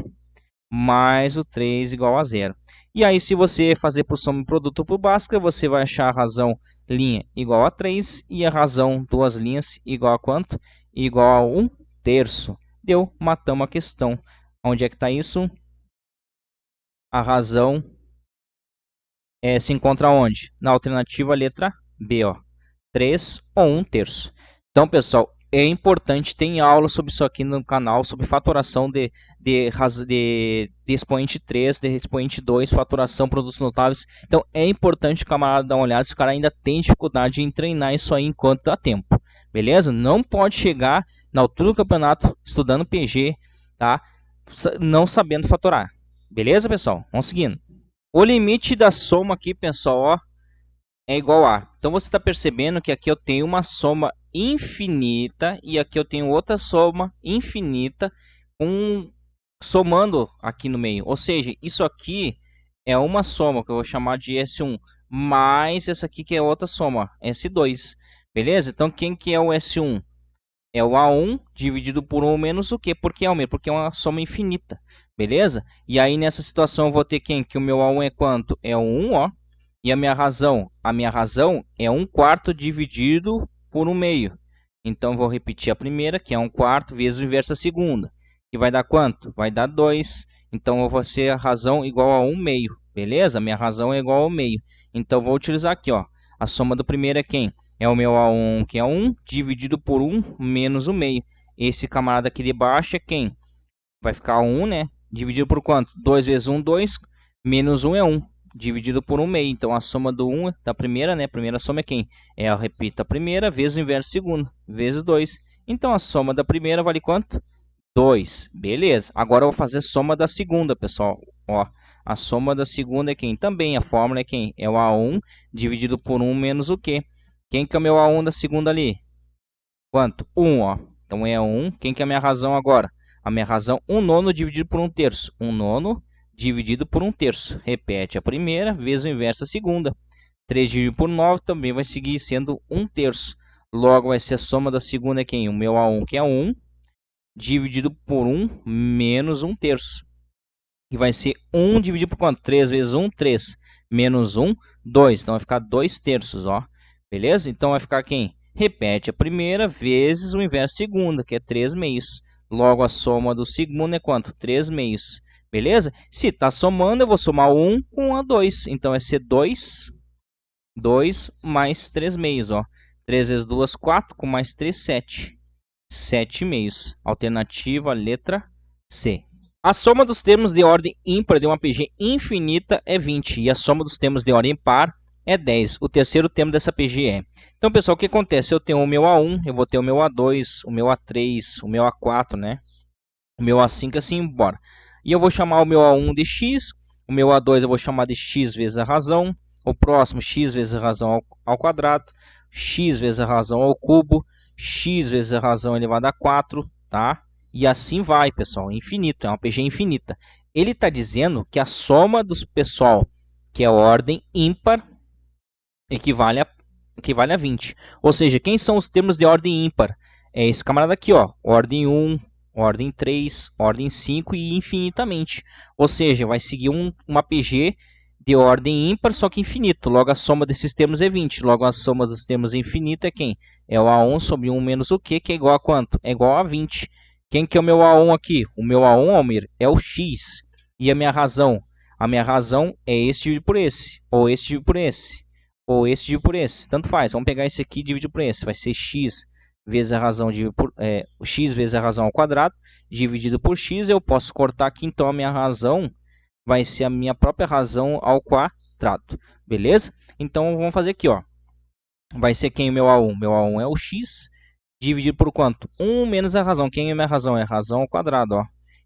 Mais o 3 igual a 0. E aí, se você fazer por soma e produto por Bhaskara, você vai achar a razão linha igual a 3 e a razão duas linhas igual a quanto? Igual a 1 terço. Deu, matamos a questão. Onde é que está isso? A razão se encontra onde? Na alternativa letra B, ó. 3 ou 1 terço. Então, pessoal, é importante, tem aula sobre isso aqui no canal, sobre fatoração de expoente 3, de expoente 2, fatoração, produtos notáveis. Então, é importante o camarada dar uma olhada, se o cara ainda tem dificuldade em treinar isso aí enquanto dá tempo. Beleza? Não pode chegar na altura do campeonato estudando PG, tá? Não sabendo fatorar. Beleza, pessoal? Vamos seguindo. O limite da soma aqui, pessoal, ó, é igual a. Então, você está percebendo que aqui eu tenho uma soma infinita e aqui eu tenho outra soma infinita somando aqui no meio. Ou seja, isso aqui é uma soma que eu vou chamar de S1 mais essa aqui que é outra soma, S2. Beleza? Então, quem que é o S1? É o A1 dividido por 1 menos o quê? Por que é o mesmo? Porque é uma soma infinita. Beleza? E aí, nessa situação, eu vou ter quem? Que o meu A1 é quanto? É o 1, ó. E a minha razão? A minha razão é 1/4 dividido por 1/2. Então, vou repetir a primeira, que é 1/4 vezes o inverso da segunda. Que vai dar quanto? Vai dar 2. Então, eu vou ser a razão igual a 1/2. Beleza? Minha razão é igual a 1/2. Então, vou utilizar aqui, ó. A soma do primeiro é quem? É o meu A1, que é 1, dividido por 1 menos 1/2. Esse camarada aqui de baixo é quem? Vai ficar 1, né? Dividido por quanto? 2 vezes 1, 2. Menos 1 é 1. Dividido por 1/2. Então, a soma do 1 da primeira, né? A primeira soma é quem? Eu repito a primeira vezes o inverso da segunda, vezes 2. Então, a soma da primeira vale quanto? 2. Beleza. Agora, eu vou fazer a soma da segunda, pessoal. Ó, a soma da segunda é quem? Também, a fórmula é quem? É o A1 dividido por 1 menos o quê? Quem que é o meu A1 da segunda ali? Quanto? 1, ó. Então, é 1. Quem que é a minha razão agora? A minha razão, 1/9 dividido por 1 terço. 1/9 dividido por 1 terço. Repete a primeira, vezes o inverso da segunda. 3 dividido por 9 também vai seguir sendo 1 terço. Logo, vai ser a soma da segunda é quem? O meu A1, que é 1, dividido por 1 menos 1 terço. E vai ser 1 dividido por quanto? 3 vezes 1, 3. Menos 1, 2. Então, vai ficar 2 terços, ó. Beleza? Então, vai ficar quem? Repete a primeira vezes o inverso da segunda, que é 3 meios. Logo, a soma do segundo é quanto? 3 meios. Beleza? Se está somando, eu vou somar 1 com a 2. Então, vai ser 2 mais 3 meios. Ó. 3 vezes 2, 4, com mais 3, 7. 7 meios. Alternativa, letra C. A soma dos termos de ordem ímpar de uma PG infinita é 20. E a soma dos termos de ordem par é 10. O terceiro termo dessa PG é. Então, pessoal, o que acontece? Eu tenho o meu A1, eu vou ter o meu A2, o meu A3, o meu A4, né? O meu A5, assim, embora. E eu vou chamar o meu A1 de x, o meu A2 eu vou chamar de x vezes a razão, o próximo x vezes a razão ao quadrado, x vezes a razão ao cubo, x vezes a razão elevada a 4, tá? E assim vai, pessoal, infinito, é uma PG infinita. Ele está dizendo que a soma dos pessoal, que é ordem ímpar, equivale a 20. Ou seja, quem são os termos de ordem ímpar? É esse camarada aqui, ó, ordem 1, ordem 3, ordem 5 e infinitamente. Ou seja, vai seguir uma PG de ordem ímpar, só que infinito. Logo, a soma desses termos é 20. Logo, a soma dos termos infinito é quem? É o A1 sobre 1 menos o quê? Que é igual a quanto? É igual a 20. Quem que é o meu A1 aqui? O meu A1, Almir, é o x. E a minha razão? A minha razão é esse dividido por esse, ou esse dividido por esse, ou esse dividido por esse. Tanto faz. Vamos pegar esse aqui e dividir por esse. Vai ser x vezes a razão x vezes a razão ao quadrado dividido por x. Eu posso cortar aqui, então a minha razão vai ser a minha própria razão ao quadrado. Beleza? Então vamos fazer aqui, ó. Vai ser quem o meu A1? Meu A1 é o x dividido por quanto? 1 menos a razão. Quem é a minha razão? É a razão ao quadrado, ó.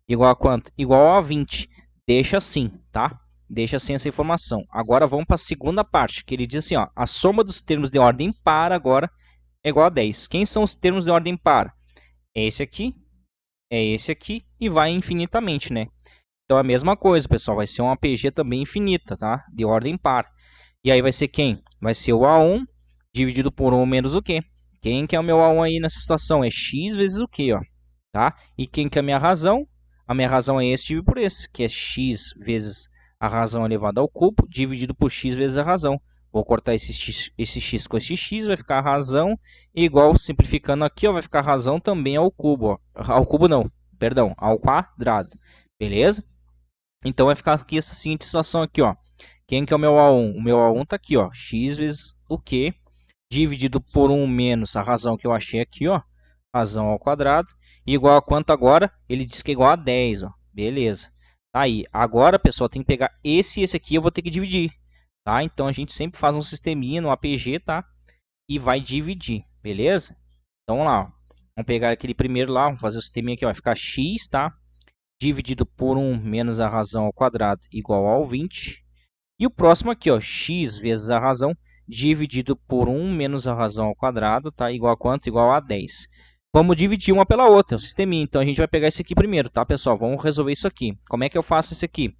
Igual a quanto? Igual a 20. Deixa assim, tá? Deixa assim essa informação. Agora vamos para a segunda parte, que ele diz assim, ó, a soma dos termos de ordem par agora é igual a 10. Quem são os termos de ordem par? É esse aqui e vai infinitamente, né? Então é a mesma coisa, pessoal, vai ser uma PG também infinita, tá? De ordem par. E aí vai ser quem? Vai ser o A1 dividido por 1 menos o quê? Quem que é o meu A1 aí nessa situação? É x vezes o quê, ó? Tá? E quem que é a minha razão? A minha razão é esse dividido por esse, que é x vezes a razão elevada ao cubo, dividido por x vezes a razão. Vou cortar esse x com esse x, vai ficar a razão igual, simplificando aqui, ó, vai ficar a razão também ao cubo. Ó. Ao cubo não, perdão, ao quadrado. Beleza? Então vai ficar aqui essa seguinte situação aqui, ó. Quem que é o meu A1? O meu A1 está aqui, ó, x vezes o quê? Dividido por 1 menos a razão que eu achei aqui, ó, razão ao quadrado, igual a quanto agora? Ele diz que é igual a 10, ó. Beleza. Tá aí. Agora, pessoal, tem que pegar esse e esse aqui, eu vou ter que dividir, tá? Então a gente sempre faz um sisteminha no APG, tá? E vai dividir, beleza? Então vamos lá, ó. Vamos pegar aquele primeiro lá, vamos fazer o sisteminha aqui, ó. Vai ficar x, tá? Dividido por 1 menos a razão ao quadrado igual ao 20. E o próximo aqui, ó, x vezes a razão dividido por 1 menos a razão ao quadrado, tá? Igual a quanto? Igual a 10. Vamos dividir uma pela outra, o sisteminha. Então, a gente vai pegar esse aqui primeiro, tá, pessoal? Vamos resolver isso aqui. Como é que eu faço isso aqui?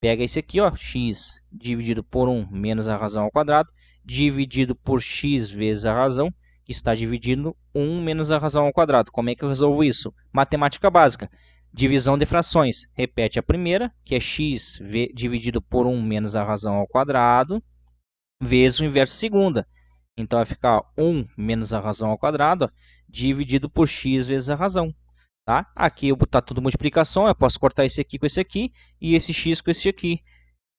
Pega esse aqui, ó, x dividido por 1 menos a razão ao quadrado, dividido por x vezes a razão, que está dividindo 1 menos a razão ao quadrado. Como é que eu resolvo isso? Matemática básica. Divisão de frações. Repete a primeira, que é x dividido por 1 menos a razão ao quadrado, vezes o inverso segunda. Então, vai ficar 1 menos a razão ao quadrado, ó, dividido por x vezes a razão. Tá? Aqui eu botar tudo multiplicação, eu posso cortar esse aqui com esse aqui, e esse x com esse aqui.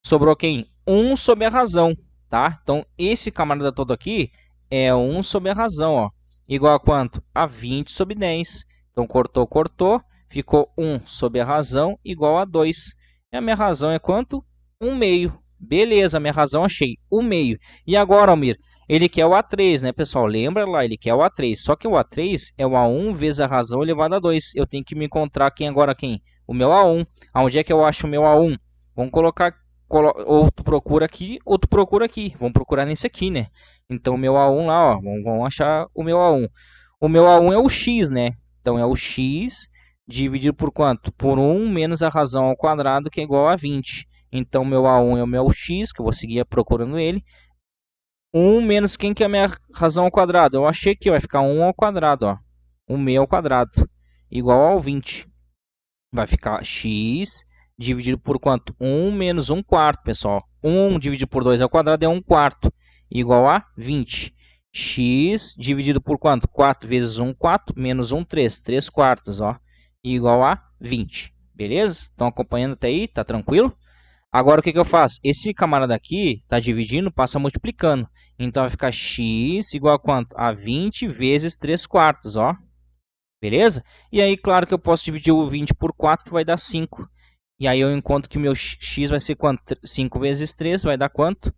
Sobrou quem? 1 sobre a razão. Tá? Então, esse camarada todo aqui é 1 sobre a razão. Ó, igual a quanto? A 20 sobre 10. Então, cortou, cortou. Ficou 1 sobre a razão igual a 2. E a minha razão é quanto? 1 meio. Beleza, a minha razão achei. 1 meio. E agora, Almir, ele quer o A3, né, pessoal? Lembra lá, ele quer o A3. Só que o A3 é o A1 vezes a razão elevada a 2. Eu tenho que me encontrar quem agora? Quem? O meu A1. Aonde é que eu acho o meu A1? Vamos colocar, ou tu procura aqui, ou tu procura aqui. Vamos procurar nesse aqui, né? Então, o meu A1 lá, ó. Vamos achar o meu A1. O meu A1 é o x, né? Então, é o x dividido por quanto? Por 1 menos a razão ao quadrado, que é igual a 20. Então, meu A1 é o meu x, que eu vou seguir procurando ele. 1 menos quem que é a minha razão ao quadrado? Eu achei que vai ficar 1 ao quadrado, ó. 1 meio ao quadrado, igual ao 20. Vai ficar x dividido por quanto? 1 menos 1 quarto, pessoal. 1 dividido por 2 ao quadrado é 1 quarto, igual a 20. X dividido por quanto? 4 vezes 1, 4, menos 1, 3. 3 quartos, ó. Igual a 20. Beleza? Estão acompanhando até aí? Tá tranquilo? Agora o que eu faço? Esse camarada aqui está dividindo, passa multiplicando. Então vai ficar x igual a quanto? A 20 vezes 3 quartos, ó. Beleza? E aí, claro que eu posso dividir o 20 por 4, que vai dar 5. E aí eu encontro que o meu x vai ser quanto? 5 vezes 3 vai dar quanto?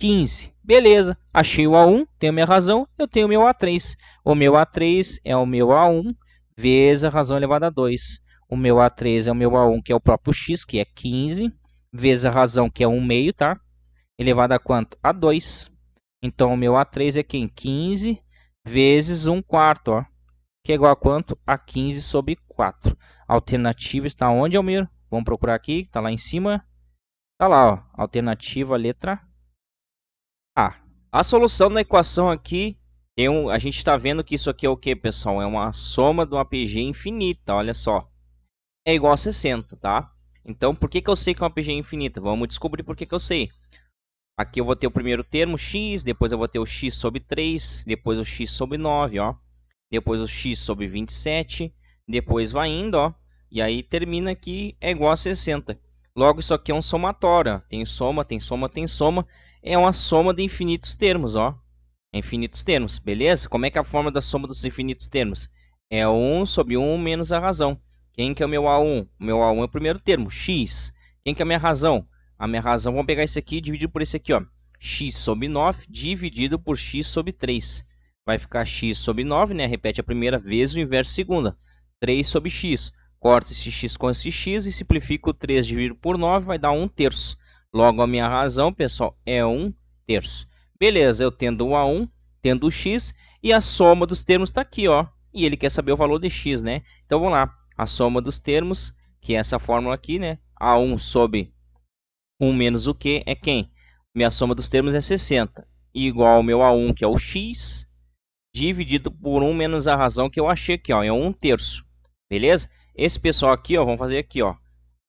15. Beleza. Achei o A1, tenho minha razão, eu tenho o meu A3. O meu A3 é o meu A1 vezes a razão elevada a 2. O meu A3 é o meu A1, que é o próprio x, que é 15, vezes a razão, que é 1 meio, tá? Elevado a quanto? A 2. Então, o meu A3 é quem? 15 vezes 1 quarto, ó. Que é igual a quanto? A 15 sobre 4. A alternativa está onde, Almir? Vamos procurar aqui, está lá em cima. Está lá, ó. Alternativa, letra A. A solução da equação aqui, a gente está vendo que isso aqui é o que, pessoal? É uma soma de uma PG infinita, olha só. É igual a 60, tá? Então, por que eu sei que é uma PG infinita? Vamos descobrir por que eu sei. Aqui eu vou ter o primeiro termo, x, depois eu vou ter o x sobre 3, depois o x sobre 9, ó. Depois o x sobre 27, depois vai indo, ó. E aí termina aqui, é igual a 60. Logo, isso aqui é um somatório, ó. Tem soma, tem soma, tem soma. É uma soma de infinitos termos, ó. Infinitos termos, beleza? Como é que é a forma da soma dos infinitos termos? É 1 sobre 1 menos a razão. Quem que é o meu A1? O meu A1 é o primeiro termo, x. Quem que é a minha razão? A minha razão, vamos pegar esse aqui e dividir por esse aqui, ó. X sobre 9 dividido por x sobre 3. Vai ficar x sobre 9, né? Repete a primeira vez o inverso segunda. 3 sobre x. Corta esse x com esse x e simplifica o 3 dividido por 9, vai dar 1 terço. Logo, a minha razão, pessoal, é 1 terço. Beleza, eu tendo o A1, tendo o x, e a soma dos termos está aqui, ó. E ele quer saber o valor de x, né? Então, vamos lá. A soma dos termos, que é essa fórmula aqui, né? A1 sobre 1 menos o Q é quem? Minha soma dos termos é 60. Igual ao meu A1, que é o x, dividido por 1 menos a razão que eu achei aqui, ó. É 1 terço. Beleza? Esse pessoal aqui, ó, vamos fazer aqui, ó.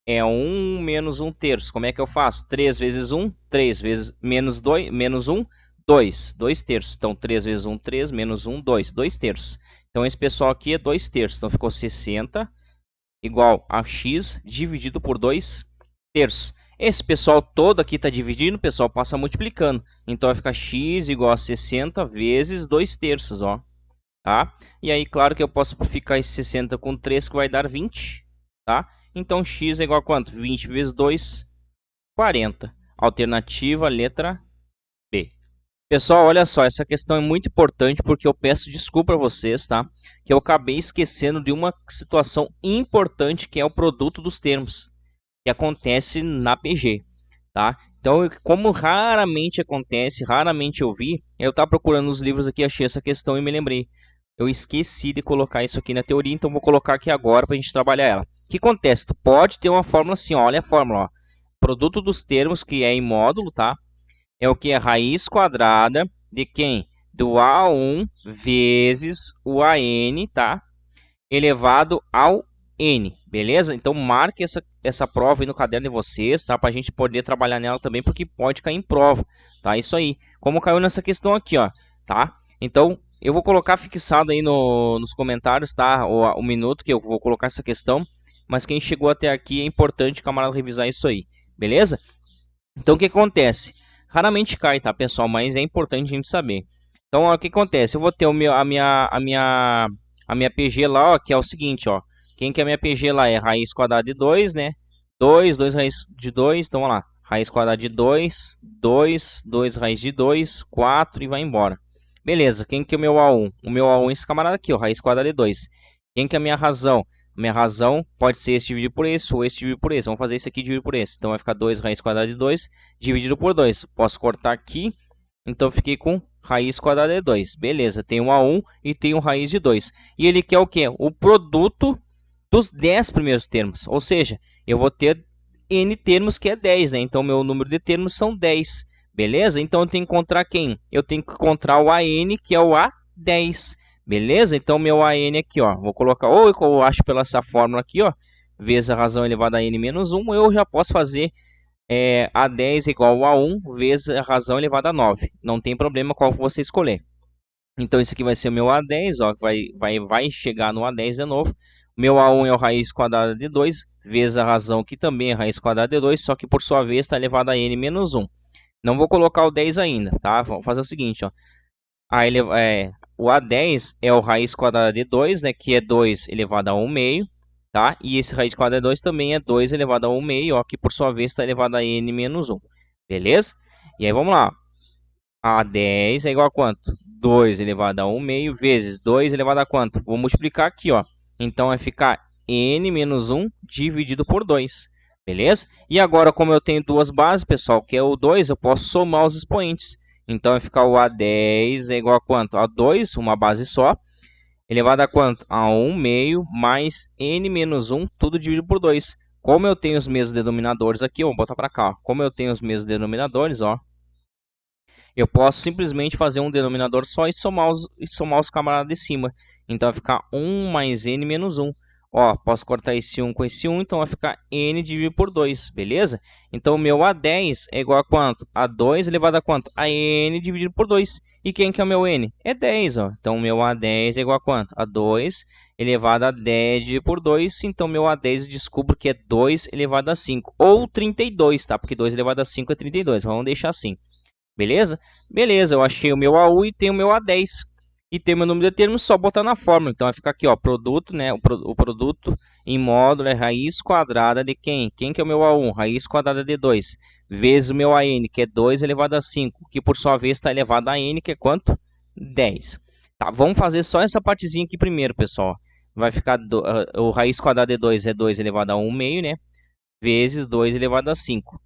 É 1 menos 1 terço. Como é que eu faço? 3 vezes 1, 3 vezes menos 2, menos 1, 2. 2 terços. Então, 3 vezes 1, 3, menos 1, 2. 2 terços. Então, esse pessoal aqui é 2 terços. Então, ficou 60 igual a x dividido por 2 terços. Esse pessoal todo aqui está dividindo, o pessoal passa multiplicando. Então, vai ficar x igual a 60 vezes 2 terços, ó. Tá? E aí, claro que eu posso simplificar esse 60 com 3, que vai dar 20, tá? Então, x é igual a quanto? 20 vezes 2, 40. Alternativa, letra B. Pessoal, olha só, essa questão é muito importante porque eu peço desculpa a vocês, tá? Que eu acabei esquecendo de uma situação importante que é o produto dos termos, que acontece na PG, tá? Então, como raramente acontece, raramente eu vi, eu estava procurando nos livros aqui, achei essa questão e me lembrei. Eu esqueci de colocar isso aqui na teoria, então vou colocar aqui agora para a gente trabalhar ela. O que acontece? Tu pode ter uma fórmula assim, ó, olha a fórmula, ó. Produto dos termos, que é em módulo, tá? É o que? É raiz quadrada de quem? Do A1 vezes o AN, tá? Elevado ao N, beleza? Então marque essa prova aí no caderno de vocês, tá? Para a gente poder trabalhar nela também, porque pode cair em prova, tá? Isso aí. Como caiu nessa questão aqui, ó, tá? Então, eu vou colocar fixado aí nos comentários, tá? O minuto que eu vou colocar essa questão. Mas quem chegou até aqui é importante, camarada, revisar isso aí, beleza? Então, o que acontece? Raramente cai, tá, pessoal? Mas é importante a gente saber. Então, ó, o que acontece? Eu vou ter a minha PG lá, ó, que é o seguinte, ó. Quem que é a minha PG lá? É raiz quadrada de 2, né? 2 raiz de 2. Então, vamos lá. Raiz quadrada de 2, 2 raiz de 2, 4 e vai embora. Beleza, quem que é o meu A1? O meu A1 é esse camarada aqui, ó, raiz quadrada de 2. Quem que é a minha razão? Minha razão pode ser esse dividido por esse ou esse dividido por esse. Vamos fazer esse aqui dividido por esse. Então vai ficar 2 raiz quadrada de 2 dividido por 2. Posso cortar aqui. Então fiquei com raiz quadrada de 2. Beleza, tem um A1 e tem um raiz de 2. E ele quer o quê? O produto dos 10 primeiros termos. Ou seja, eu vou ter n termos que é 10, né? Então meu número de termos são 10. Beleza? Então eu tenho que encontrar quem? Eu tenho que encontrar o AN, que é o A10. Beleza? Então, meu AN aqui, ó, vou colocar, ou eu acho pela essa fórmula aqui, ó, vezes a razão elevada a n menos 1, eu já posso fazer A10 igual a 1 vezes a razão elevada a 9. Não tem problema qual você escolher. Então, isso aqui vai ser o meu A10, ó, vai chegar no A10 de novo. Meu A1 é o raiz quadrada de 2, vezes a razão que também é raiz quadrada de 2, só que por sua vez está elevado a n menos 1. Não vou colocar o 10 ainda, tá? Vamos fazer o seguinte, ó. O A10 é o raiz quadrada de 2, né? Que é 2 elevado a 1 meio, tá? E esse raiz quadrada de 2 também é 2 elevado a 1 meio, ó. Que por sua vez está elevado a n menos 1. Beleza? E aí vamos lá. A10 é igual a quanto? 2 elevado a 1 meio vezes 2 elevado a quanto? Vou multiplicar aqui, ó. Então vai ficar n menos 1 dividido por 2. Beleza? E agora, como eu tenho duas bases, pessoal, que é o 2, eu posso somar os expoentes. Então vai ficar o A10 é igual a quanto? A 2, uma base só, elevado a quanto? A 1 meio mais n menos 1, tudo dividido por 2. Como eu tenho os mesmos denominadores aqui, vou botar para cá, ó. Como eu tenho os mesmos denominadores, ó, eu posso simplesmente fazer um denominador só e somar os camaradas de cima. Então vai ficar 1 mais n menos 1. Ó, posso cortar esse 1 com esse 1, então vai ficar n dividido por 2, beleza? Então o meu A10 é igual a quanto? A 2 elevado a quanto? A n dividido por 2. E quem que é o meu n? É 10, ó. Então o meu A10 é igual a quanto? A 2 elevado a 10 dividido por 2. Então meu A10 eu descubro que é 2 elevado a 5. Ou 32, tá? Porque 2 elevado a 5 é 32. Vamos deixar assim. Beleza? Beleza, eu achei o meu A1 e tenho o meu A10. E tem meu número de termos, só botar na fórmula. Então vai ficar aqui, ó, produto, né? O produto em módulo é raiz quadrada de quem? Quem que é o meu A1? Raiz quadrada de 2. Vezes o meu AN, que é 2 elevado a 5. Que por sua vez está elevado a N, que é quanto? 10. Tá, vamos fazer só essa partezinha aqui primeiro, pessoal. Vai ficar, o raiz quadrada de 2 é 2 elevado a 1 meio, né? Vezes 2 elevado a 5.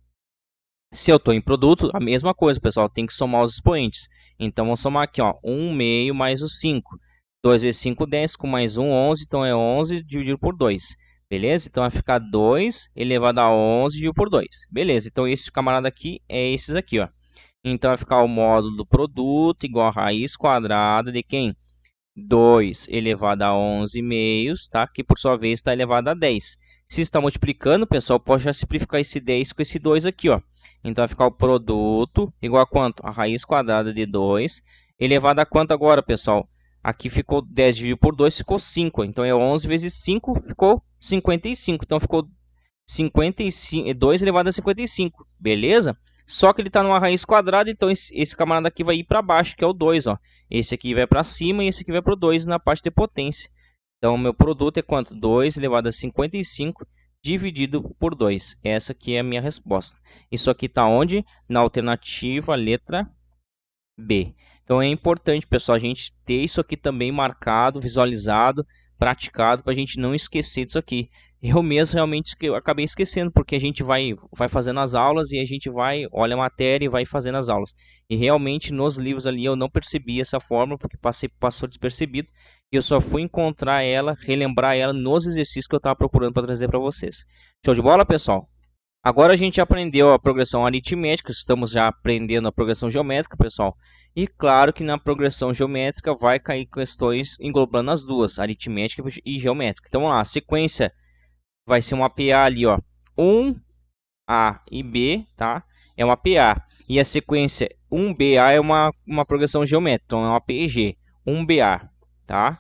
Se eu estou em produto, a mesma coisa, pessoal, tem que somar os expoentes. Então, vamos somar aqui, ó, 1 meio mais o 5. 2 vezes 5, 10, com mais 1, 11. Então, é 11 dividido por 2. Beleza? Então, vai ficar 2 elevado a 11 dividido por 2. Beleza? Então, esse camarada aqui é esses aqui, ó. Então, vai ficar o módulo do produto igual a raiz quadrada de quem? 2 elevado a 11 meios, tá? Que, por sua vez, está elevado a 10. Se está multiplicando, pessoal, pode já simplificar esse 10 com esse 2 aqui, ó. Então vai ficar o produto igual a quanto? A raiz quadrada de 2 elevado a quanto agora, pessoal? Aqui ficou 10 dividido por 2, ficou 5. Então é 11 vezes 5, ficou 55. Então ficou 55, 2 elevado a 55, beleza? Só que ele está numa raiz quadrada, então esse camarada aqui vai ir para baixo, que é o 2, ó. Esse aqui vai para cima e esse aqui vai para o 2 na parte de potência. Então, o meu produto é quanto? 2 elevado a 55 dividido por 2. Essa aqui é a minha resposta. Isso aqui está onde? Na alternativa letra B. Então, é importante, pessoal, a gente ter isso aqui também marcado, visualizado, praticado, para a gente não esquecer disso aqui. Eu mesmo realmente acabei esquecendo, porque a gente vai fazendo as aulas e a gente olha a matéria e vai fazendo as aulas. E realmente nos livros ali eu não percebi essa fórmula, porque passou despercebido. E eu só fui encontrar ela, relembrar ela nos exercícios que eu estava procurando para trazer para vocês. Show de bola, pessoal? Agora a gente aprendeu a progressão aritmética, estamos já aprendendo a progressão geométrica, pessoal. E claro que na progressão geométrica vai cair questões englobando as duas, aritmética e geométrica. Então vamos lá, a sequência vai ser uma PA ali, ó, 1A e B, tá? É uma PA. E a sequência 1BA é uma progressão geométrica, então é uma PG, 1BA, tá?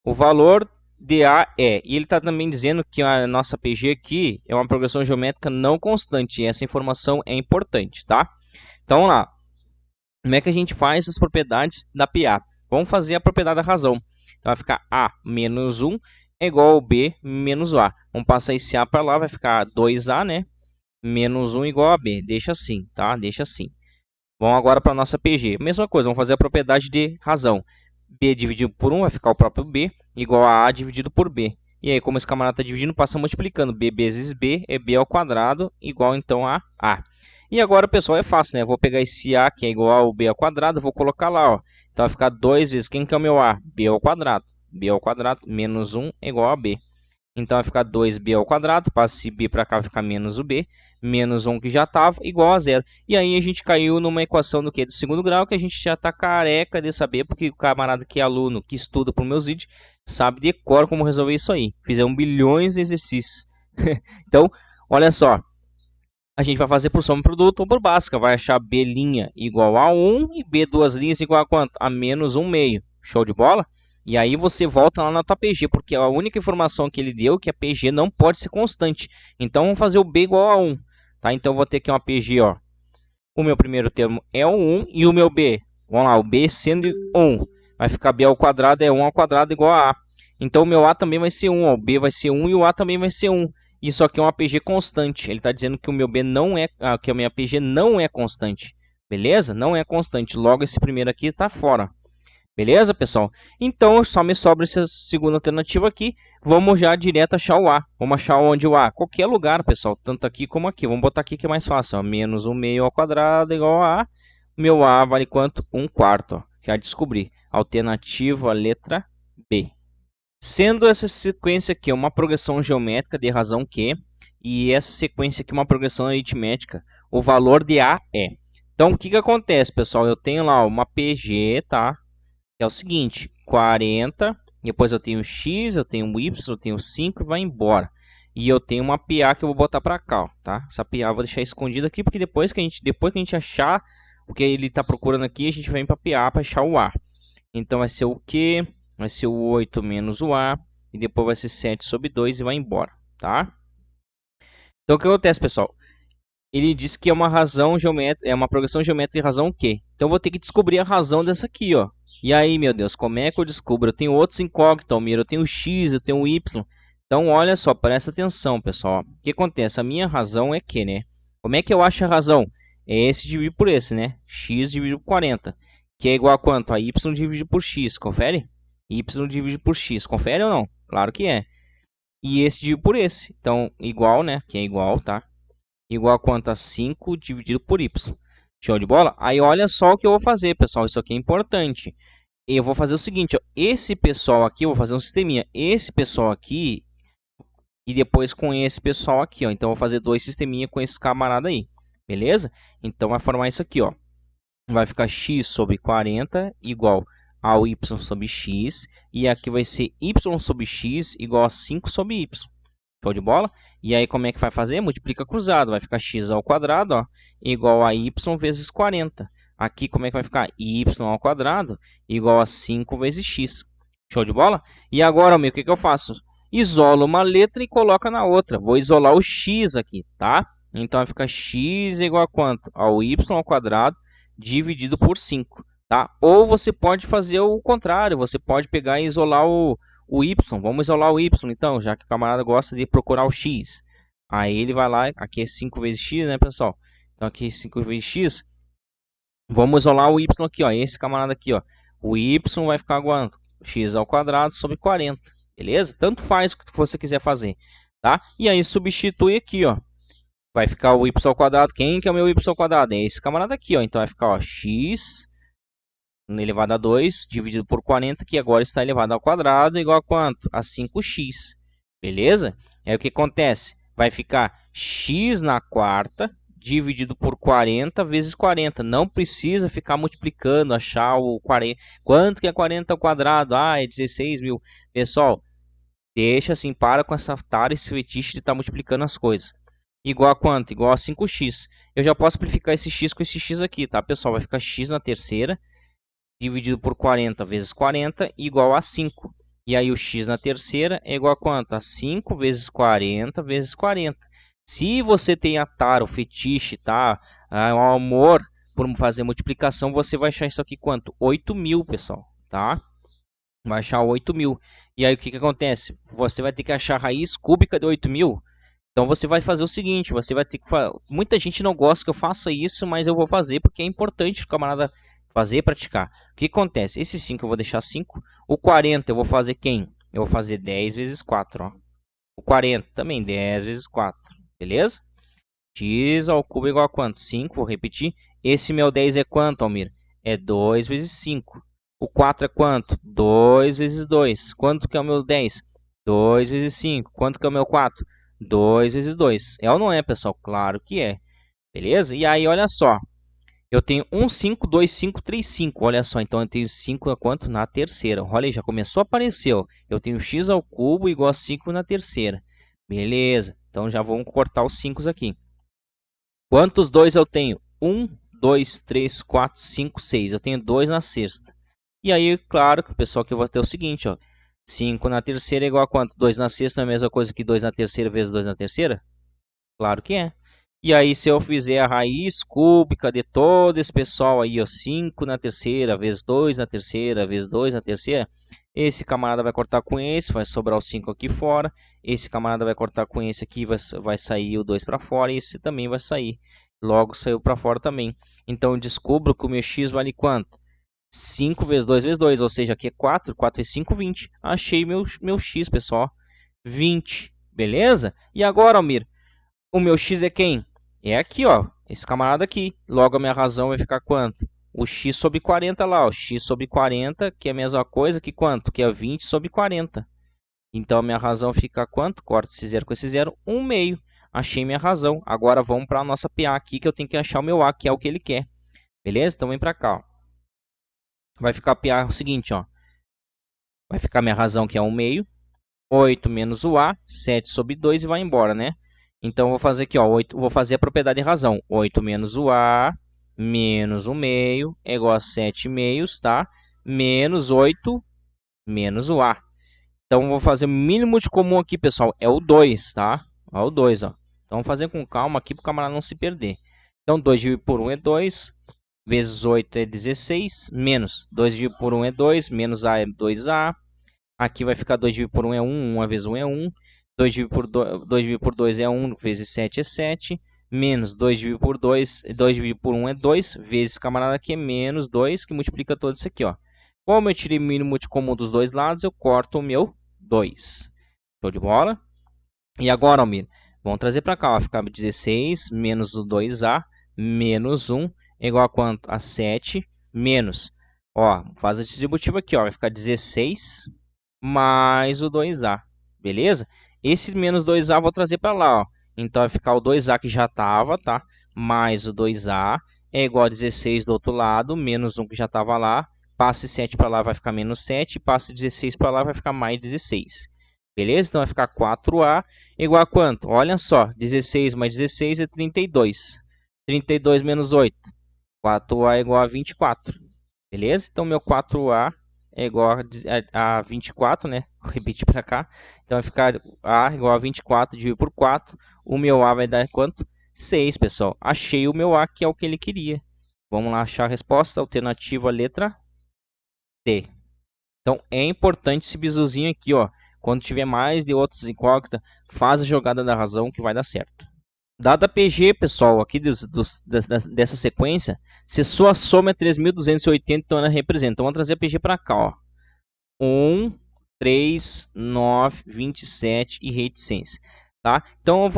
O valor dA é, e ele está também dizendo que a nossa PG aqui é uma progressão geométrica não constante, e essa informação é importante, tá? Então, vamos lá. Como é que a gente faz as propriedades da PA? Vamos fazer a propriedade da razão. Então, vai ficar A menos 1 é igual ao B menos A. Vamos passar esse A para lá, vai ficar 2A, né? Menos 1 igual a B. Deixa assim, tá? Deixa assim. Vamos agora para a nossa PG. Mesma coisa, vamos fazer a propriedade de razão. B dividido por 1 vai ficar o próprio B, igual a dividido por B. E aí, como esse camarada está dividindo, passa multiplicando. B vezes B é B ao quadrado, igual então a A. E agora, pessoal, é fácil, né? Eu vou pegar esse A, que é igual ao B ao quadrado, vou colocar lá, ó. Então vai ficar 2 vezes, quem que é o meu A? B ao quadrado. B ao quadrado menos 1 é igual a B. Então vai ficar 2b ao quadrado, passa esse b para cá, vai ficar menos o b, menos 1 que já estava, igual a zero. E aí a gente caiu numa equação do que? Do segundo grau, que a gente já está careca de saber, porque o camarada que é aluno, que estuda para os meus vídeos, sabe de cor como resolver isso aí. Fizeram bilhões de exercícios. Então, olha só. A gente vai fazer por soma produto ou por básica. Vai achar b' igual a 1 e b duas linhas igual a quanto? A menos 1 meio. Show de bola? E aí você volta lá na tua PG, porque a única informação que ele deu é que a PG não pode ser constante. Então vamos fazer o B igual a 1. Tá? Então eu vou ter aqui uma PG, ó. O meu primeiro termo é o 1 e o meu B. Vamos lá, o B sendo 1. Vai ficar B ao quadrado é 1 ao quadrado igual a A. Então o meu A também vai ser 1, ó. O B vai ser 1 e o A também vai ser 1. Isso aqui é uma PG constante. Ele está dizendo que o meu B não é, que a minha PG não é constante. Beleza? Não é constante. Logo esse primeiro aqui está fora. Beleza, pessoal? Então, só me sobra essa segunda alternativa aqui. Vamos já direto achar o A. Vamos achar onde o A? Qualquer lugar, pessoal. Tanto aqui como aqui. Vamos botar aqui que é mais fácil. Ó. Menos 1 meio ao quadrado igual a A. Meu A vale quanto? 1 quarto. Ó. Já descobri. Alternativa letra B. Sendo essa sequência aqui uma progressão geométrica de razão Q. E essa sequência aqui uma progressão aritmética. O valor de A é. Então, o que que acontece, pessoal? Eu tenho lá uma PG, tá? É o seguinte, 40, depois eu tenho x, eu tenho y, eu tenho 5 e vai embora. E eu tenho uma PA que eu vou botar para cá, ó, tá? Essa PA eu vou deixar escondida aqui, porque depois que a gente achar o que ele está procurando aqui, a gente vem para PA para achar o A. Então vai ser o Q, vai ser o 8 menos o A, e depois vai ser 7 sobre 2 e vai embora, tá? Então o que acontece, pessoal? Ele disse que é uma razão geométrica, é uma progressão geométrica de razão Q. Então eu vou ter que descobrir a razão dessa aqui, ó. E aí, meu Deus, como é que eu descubro? Eu tenho outros incógnitos, Almir. Eu tenho o x, eu tenho o y. Então, olha só, presta atenção, pessoal. O que acontece? A minha razão é Q, né? Como é que eu acho a razão? É esse dividido por esse, né? X dividido por 40. Que é igual a quanto? A y dividido por x, confere? Y dividido por x, confere ou não? Claro que é. E esse dividido por esse. Então, igual, né? Que é igual, tá? Igual a quanto? A 5 dividido por y. Show de bola? Aí olha só o que eu vou fazer, pessoal. Isso aqui é importante. Eu vou fazer o seguinte, ó. Esse pessoal aqui, eu vou fazer um sisteminha. Esse pessoal aqui e depois com esse pessoal aqui, ó. Então eu vou fazer dois sisteminha com esse camarada aí. Beleza? Então vai formar isso aqui, ó. Vai ficar x sobre 40 igual ao y sobre x. E aqui vai ser y sobre x igual a 5 sobre y. Show de bola? E aí como é que vai fazer? Multiplica cruzado, vai ficar x ao quadrado, ó, igual a y vezes 40. Aqui como é que vai ficar? Y ao quadrado igual a 5 vezes x. Show de bola? E agora, meu, o que que eu faço? Isolo uma letra e coloca na outra. Vou isolar o x aqui, tá? Então vai ficar x igual a quanto? Ao y ao quadrado dividido por 5, tá? Ou você pode fazer o contrário, você pode pegar e isolar o y, vamos isolar o y então, já que o camarada gosta de procurar o x. Aí ele vai lá, aqui é 5 vezes x, né, pessoal? Então aqui 5 vezes x. Vamos isolar o y aqui, ó, esse camarada aqui, ó. O y vai ficar quanto? X ao quadrado sobre 40, beleza? Tanto faz o que você quiser fazer, tá? E aí substitui aqui, ó. Vai ficar o y ao quadrado. Quem que é o meu y ao quadrado? É esse camarada aqui, ó. Então vai ficar, ó, x elevado a 2 dividido por 40, que agora está elevado ao quadrado, igual a quanto? A 5x. Beleza? Aí o que acontece? Vai ficar x na quarta dividido por 40 vezes 40. Não precisa ficar multiplicando, achar o 40. Quanto que é 40 ao quadrado? Ah, é 16 mil. Pessoal, deixa assim, para com essa tara, esse fetiche de estar multiplicando as coisas. Igual a quanto? Igual a 5x. Eu já posso simplificar esse x com esse x aqui, tá, pessoal? Vai ficar x na terceira dividido por 40 vezes 40 igual a 5. E aí o x na terceira é igual a quanto? A 5 vezes 40 vezes 40. Se você tem a tara, o fetiche, tá? O amor por fazer multiplicação, você vai achar isso aqui quanto? 8.000, pessoal, tá? Vai achar 8.000. E aí o que que acontece? Você vai ter que achar a raiz cúbica de 8.000. Então você vai fazer o seguinte, você vai ter que muita gente não gosta que eu faça isso, mas eu vou fazer porque é importante o camarada fazer e praticar. O que acontece? Esse 5 eu vou deixar 5. O 40 eu vou fazer quem? Eu vou fazer 10 vezes 4, ó. O 40 também 10 vezes 4, beleza? X ao cubo é igual a quanto? 5, vou repetir. Esse meu 10 é quanto, Almir? É 2 vezes 5. O 4 é quanto? 2 vezes 2. Quanto que é o meu 10? 2 vezes 5. Quanto que é o meu 4? 2 vezes 2. É ou não é, pessoal? Claro que é. Beleza? E aí, olha só. Eu tenho 1, 5, 2, 5, 3, 5. Olha só, então eu tenho 5 a quanto? Na terceira. Olha aí, já começou a aparecer. Ó. Eu tenho x ao cubo igual a 5 na terceira. Beleza. Então já vamos cortar os 5 aqui. Quantos 2 eu tenho? 1, 2, 3, 4, 5, 6. Eu tenho 2 na sexta. E aí, claro, que o pessoal que eu vou ter o seguinte, ó. 5 na terceira é igual a quanto? 2 na sexta não é a mesma coisa que 2 na terceira vezes 2 na terceira? Claro que é. E aí, se eu fizer a raiz cúbica de todo esse pessoal aí, ó, 5 na terceira, vezes 2 na terceira, vezes 2 na terceira, esse camarada vai cortar com esse, vai sobrar o 5 aqui fora. Esse camarada vai cortar com esse aqui, vai sair o 2 para fora, e esse também vai sair. Logo, saiu para fora também. Então, eu descubro que o meu x vale quanto? 5 vezes 2 vezes 2, ou seja, aqui é 4, 4 vezes 5, 20. Achei meu x, pessoal, 20, beleza? E agora, Almir, o meu x é quem? É aqui, ó, esse camarada aqui. Logo, a minha razão vai ficar quanto? O x sobre 40 lá, o x sobre 40, que é a mesma coisa que quanto? Que é 20 sobre 40. Então, a minha razão fica quanto? Corta esse zero com esse zero, 1 meio. Achei minha razão. Agora, vamos para a nossa PA aqui, que eu tenho que achar o meu A, que é o que ele quer. Beleza? Então, vem para cá, ó. Vai ficar a PA o seguinte, ó. Vai ficar minha razão, que é 1 meio. 8 menos o A, 7 sobre 2 e vai embora, né? Então, vou fazer aqui, ó, 8, vou fazer a propriedade de razão. 8 menos o A, menos 1 meio, é igual a 7 meios, tá? Menos 8, menos o A. Então, vou fazer o mínimo de comum aqui, pessoal, é o 2, tá? É o 2, ó. Então, vamos fazer com calma aqui para o camarada não se perder. Então, 2 dividido por 1 é 2, vezes 8 é 16, menos 2 dividido por 1 é 2, menos A é 2A. Aqui vai ficar 2 dividido por 1 é 1, 1 vezes 1 é 1. 2 dividido por 2 é 1, vezes 7 é 7. Menos 2 dividido por 2, 2 dividido por 1 é 2, vezes camarada aqui é menos 2, que multiplica todo isso aqui, ó. Como eu tirei o mínimo de comum dos dois lados, eu corto o meu 2. Show de bola? E agora, Almir, vamos trazer para cá, ó. Fica 16 menos o 2A menos 1 é igual a quanto? A 7 menos. Ó, faz a distributiva aqui, ó. Vai ficar 16 mais o 2A, beleza? Esse menos 2A eu vou trazer para lá, ó. Então vai ficar o 2A que já estava, tá? Mais o 2A é igual a 16 do outro lado, menos 1 que já estava lá. Passe 7 para lá vai ficar menos 7, passe 16 para lá vai ficar mais 16. Beleza? Então vai ficar 4A igual a quanto? Olha só, 16 mais 16 é 32. 32 menos 8, 4A é igual a 24. Beleza? Então meu 4A é igual a 24, né? Vou repetir para cá. Então vai ficar A igual a 24 dividido por 4. O meu A vai dar quanto? 6, pessoal. Achei o meu A, que é o que ele queria. Vamos lá achar a resposta. Alternativa letra D. Então é importante esse bizuzinho aqui, ó. Quando tiver mais de outros incógnitas, faz a jogada da razão que vai dar certo. Dada a PG, pessoal, aqui dessa sequência, se sua soma é 3.280, então ela representa. Então, vamos trazer a PG para cá, ó. 1, 3, 9, 27 e reticência. Tá? Então,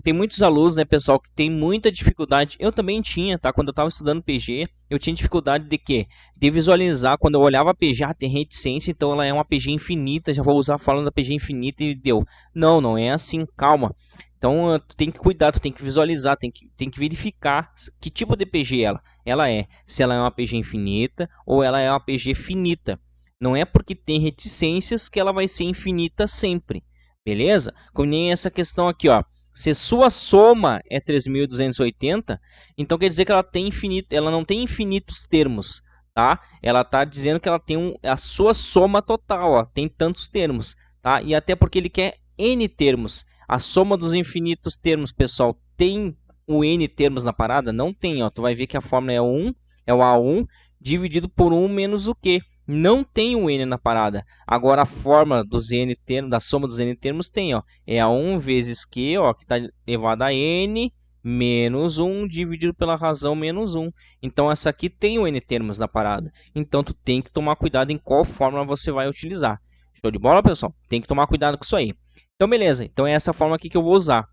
tem muitos alunos, né, pessoal, que tem muita dificuldade. Eu também tinha, tá? Quando eu estava estudando PG, eu tinha dificuldade de quê? De visualizar. Quando eu olhava a PG, tem reticência, então ela é uma PG infinita. Já vou usar falando da PG infinita e deu. Não, não é assim, calma. Então, tu tem que cuidar, tu tem que visualizar, tem que verificar que tipo de PG ela é. Se ela é uma PG infinita ou ela é uma PG finita. Não é porque tem reticências que ela vai ser infinita sempre, beleza? Como nem essa questão aqui, ó. Se sua soma é 3.280, então quer dizer que ela tem infinito, ela não tem infinitos termos, tá? Ela está dizendo que ela tem a sua soma total, ó, tem tantos termos, tá? E até porque ele quer n termos. A soma dos infinitos termos, pessoal, tem o n termos na parada? Não tem, ó. Tu vai ver que a fórmula é 1, é o A1 dividido por 1 menos o Q. Não tem o n na parada. Agora a forma dos n termos, da soma dos n termos tem, ó, é a 1 vezes q, ó, que está elevado a n menos 1 dividido pela razão menos 1. Então essa aqui tem o n termos na parada. Então tu tem que tomar cuidado em qual fórmula você vai utilizar. Show de bola, pessoal? Tem que tomar cuidado com isso aí. Então beleza, então é essa forma aqui que eu vou usar.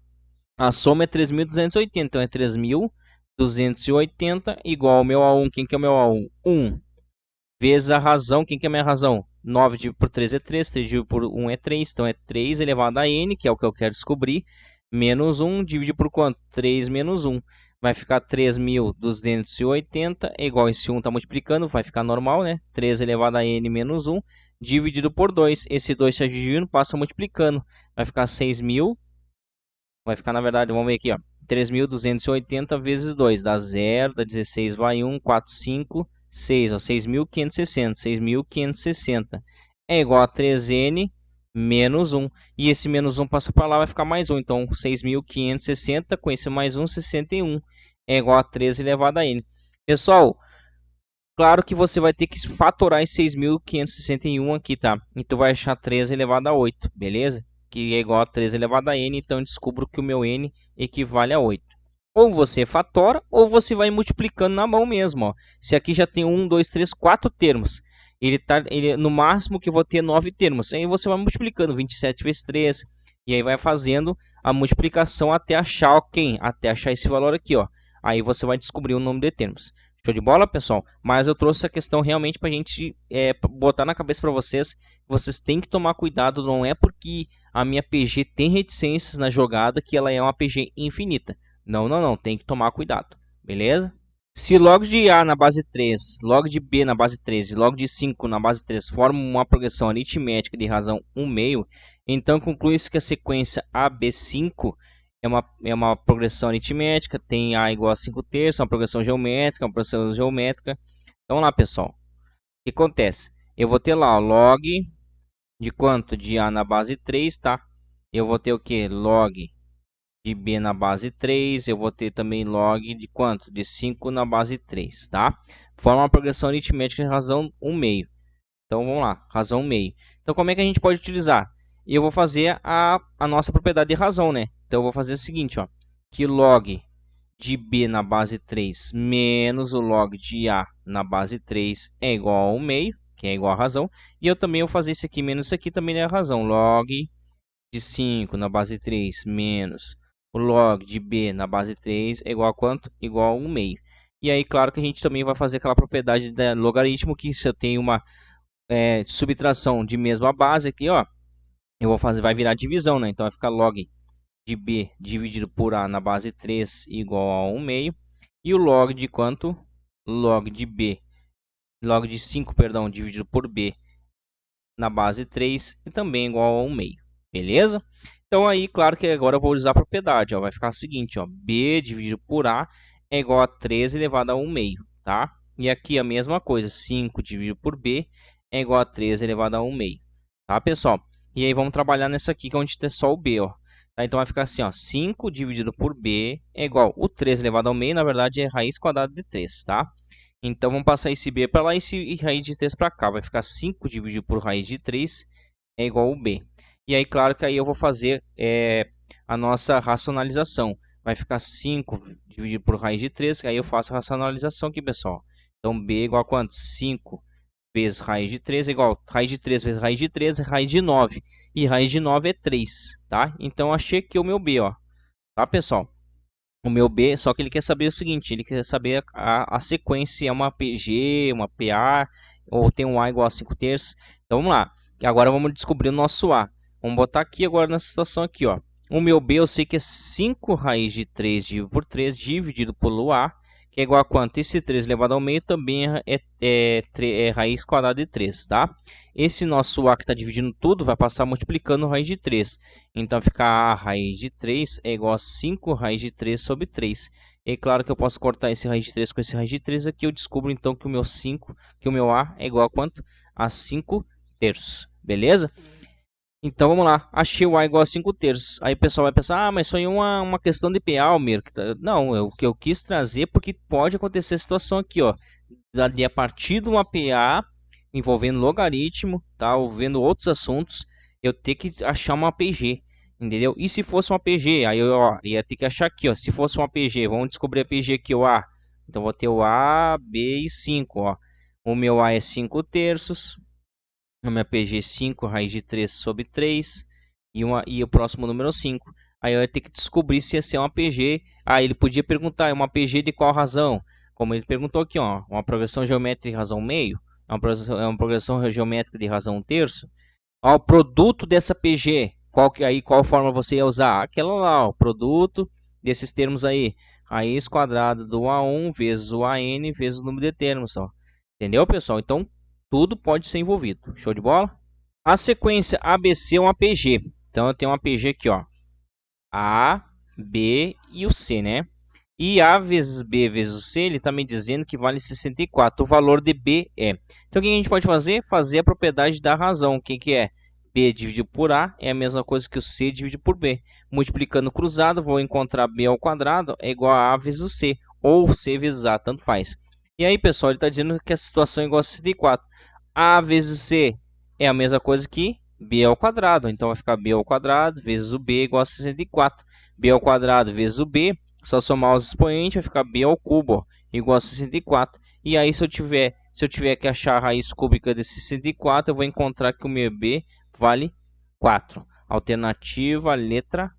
A soma é 3.280, então é 3.280 igual ao meu A1. Quem que é o meu A1? 1. Vezes a razão, quem que é a minha razão? 9 dividido por 3 é 3, 3 dividido por 1 é 3, então é 3 elevado a n, que é o que eu quero descobrir, menos 1, dividido por quanto? 3 menos 1. Vai ficar 3.280, é igual a esse 1 está multiplicando, vai ficar normal, né? 3 elevado a n menos 1, dividido por 2. Esse 2 está dividindo, passa multiplicando. Vai ficar 6.000, vai ficar, na verdade, vamos ver aqui, ó. 3.280 vezes 2, dá 0, dá 16, vai 1, 4, 5... 6, ó, 6.560. 6.560 é igual a 3n menos 1. E esse menos 1 passa para lá, vai ficar mais 1. Então, 6.560 com esse mais 1, 61. É igual a 13 elevado a n. Pessoal, claro que você vai ter que fatorar esse 6.561 aqui, tá? Então, vai achar 13 elevado a 8, beleza? Que é igual a 13 elevado a n. Então, eu descubro que o meu n equivale a 8. Ou você fatora, ou você vai multiplicando na mão mesmo, ó. Se aqui já tem 1, 2, 3, 4 termos, no máximo que eu vou ter 9 termos. Aí você vai multiplicando 27 vezes 3, e aí vai fazendo a multiplicação até achar quem? Até achar esse valor aqui, ó. Aí você vai descobrir o número de termos. Show de bola, pessoal? Mas eu trouxe essa questão realmente para a gente botar na cabeça para vocês. Vocês têm que tomar cuidado, não é porque a minha PG tem reticências na jogada que ela é uma PG infinita. Não, não, não. Tem que tomar cuidado. Beleza? Se log de A na base 3, log de B na base 3 e log de 5 na base 3 formam uma progressão aritmética de razão 1/2, então conclui-se que a sequência AB5 é uma progressão aritmética, tem A igual a 5/3, uma progressão geométrica, Então, vamos lá, pessoal. O que acontece? Eu vou ter lá o log de quanto? De A na base 3, tá? Eu vou ter o que? Log de B na base 3, eu vou ter também log de quanto? De 5 na base 3, tá? Forma uma progressão aritmética de razão 1/2. Então, vamos lá, razão 1/2. Então, como é que a gente pode utilizar? Eu vou fazer a nossa propriedade de razão, né? Então, eu vou fazer o seguinte, ó, que log de B na base 3 menos o log de A na base 3 é igual a 1/2, que é igual a razão. E eu também vou fazer isso aqui menos isso aqui, também é a razão. Log de 5 na base 3 menos o log de B na base 3 é igual a quanto? Igual a 1/2. E aí, claro que a gente também vai fazer aquela propriedade de logaritmo, que se eu tenho uma subtração de mesma base aqui, ó, eu vou fazer, vai virar divisão, né? Então vai ficar log de B dividido por A na base 3 igual a 1/2. E o log de quanto? Log de B, log de 5, perdão, dividido por B na base 3 e também igual a 1/2. Beleza? Então aí, claro que agora eu vou usar a propriedade, ó, vai ficar o seguinte, ó, B dividido por A é igual a 13 elevado a 1/2, tá? E aqui a mesma coisa, 5 dividido por B é igual a 13 elevado a 1/2, tá, pessoal? E aí vamos trabalhar nessa aqui, que é onde tem só o B, ó. Tá? Então vai ficar assim, ó, 5 dividido por B é igual o 13 elevado ao meio, na verdade é raiz quadrada de 3, tá? Então vamos passar esse B para lá e raiz de 3 para cá, vai ficar 5 dividido por raiz de 3 é igual ao B. E aí, claro que aí eu vou fazer a nossa racionalização. Vai ficar 5 dividido por raiz de 3, aí eu faço a racionalização aqui, pessoal. Então, B é igual a quanto? 5 vezes raiz de 3 é igual a raiz de 3 vezes raiz de 3 é raiz de 9. E raiz de 9 é 3, tá? Então, achei aqui o meu B, ó. Tá, pessoal? O meu B, só que ele quer saber o seguinte, ele quer saber a sequência, é uma PG, uma PA, ou tem um A igual a 5/3. Então, vamos lá. Agora, vamos descobrir o nosso A. Vamos botar aqui agora nessa situação aqui, ó. O meu B eu sei que é 5 raiz de 3 dividido por 3 dividido pelo A, que é igual a quanto? Esse 3 elevado ao meio também é raiz quadrada de 3, tá? Esse nosso A que está dividindo tudo vai passar multiplicando raiz de 3. Então, fica A raiz de 3 é igual a 5 raiz de 3 sobre 3. E claro que eu posso cortar esse raiz de 3 com esse raiz de 3 aqui. Eu descubro então que o meu A é igual a quanto? A 5/3. Beleza? Então vamos lá, achei o A igual a 5/3. Aí o pessoal vai pensar, mas isso aí é uma questão de PA, Almir. Não, é o que eu quis trazer porque pode acontecer a situação aqui, ó. A partir de uma PA envolvendo logaritmo, tá? Ou vendo outros assuntos, eu ter que achar uma PG, entendeu? E se fosse uma PG, aí eu ia ter que achar aqui, ó. Se fosse uma PG, vamos descobrir a PG aqui, o A. Então vou ter o A, B e 5, ó. O meu A é 5/3. A minha PG 5 raiz de 3 sobre 3 e o próximo número 5. Aí eu ia ter que descobrir se ia ser uma PG. Aí ele podia perguntar, é uma PG de qual razão? Como ele perguntou aqui, ó, uma progressão geométrica de razão meio, é uma progressão geométrica de razão 1/3. Ó, o produto dessa PG, qual forma você ia usar? Aquela lá, ó, o produto desses termos aí, raiz quadrada do A1 vezes o AN vezes o número de termos, ó. Entendeu, pessoal? Então, tudo pode ser envolvido. Show de bola? A sequência ABC é uma PG. Então, eu tenho uma PG aqui, ó. A, B e o C, né? E A vezes B vezes C, ele está me dizendo que vale 64. O valor de B é. Então, o que a gente pode fazer? Fazer a propriedade da razão. O que é? B dividido por A é a mesma coisa que o C dividido por B. Multiplicando cruzado, vou encontrar B ao quadrado é igual a A vezes o C. Ou C vezes A, tanto faz. E aí, pessoal, ele está dizendo que a situação é igual a 64. A vezes C é a mesma coisa que B ao quadrado. Então, vai ficar B ao quadrado vezes o B igual a 64. B ao quadrado vezes o B. Só somar os expoentes vai ficar b ao cubo, ó, igual a 64. E aí se eu tiver que achar a raiz cúbica de 64, eu vou encontrar que o meu b vale 4. Alternativa letra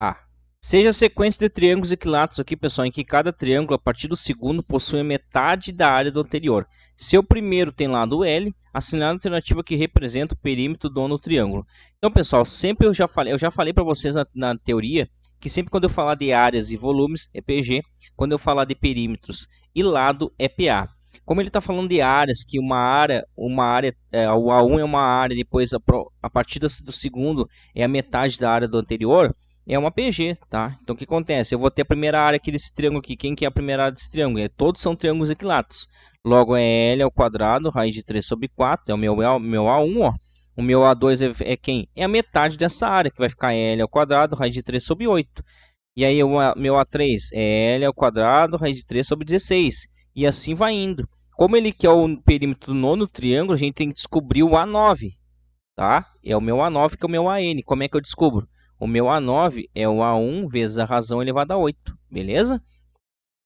A. Seja a sequência de triângulos equiláteros aqui, pessoal, em que cada triângulo, a partir do segundo, possui metade da área do anterior. Se o primeiro tem lado L, assinale a alternativa que representa o perímetro do dono do triângulo. Então, pessoal, sempre eu já falei para vocês na teoria, que sempre quando eu falar de áreas e volumes é PG, quando eu falar de perímetros e lado é PA. Como ele está falando de áreas, que uma área o A1 é uma área, depois a partir do segundo é a metade da área do anterior, é uma PG, tá? Então o que acontece? Eu vou ter a primeira área aqui desse triângulo aqui. Quem que é a primeira área desse triângulo? Todos são triângulos equiláteros. Logo é L ao quadrado, raiz de 3 sobre 4, é o meu A1, ó. O meu A2 é quem? É a metade dessa área, que vai ficar L ao quadrado, raiz de 3 sobre 8. E aí o meu A3 é L ao quadrado, raiz de 3 sobre 16. E assim vai indo. Como ele quer o perímetro do nono triângulo, a gente tem que descobrir o A9. Tá? É o meu A9 que é o meu AN. Como é que eu descubro? O meu A9 é o A1 vezes a razão elevada a 8. Beleza?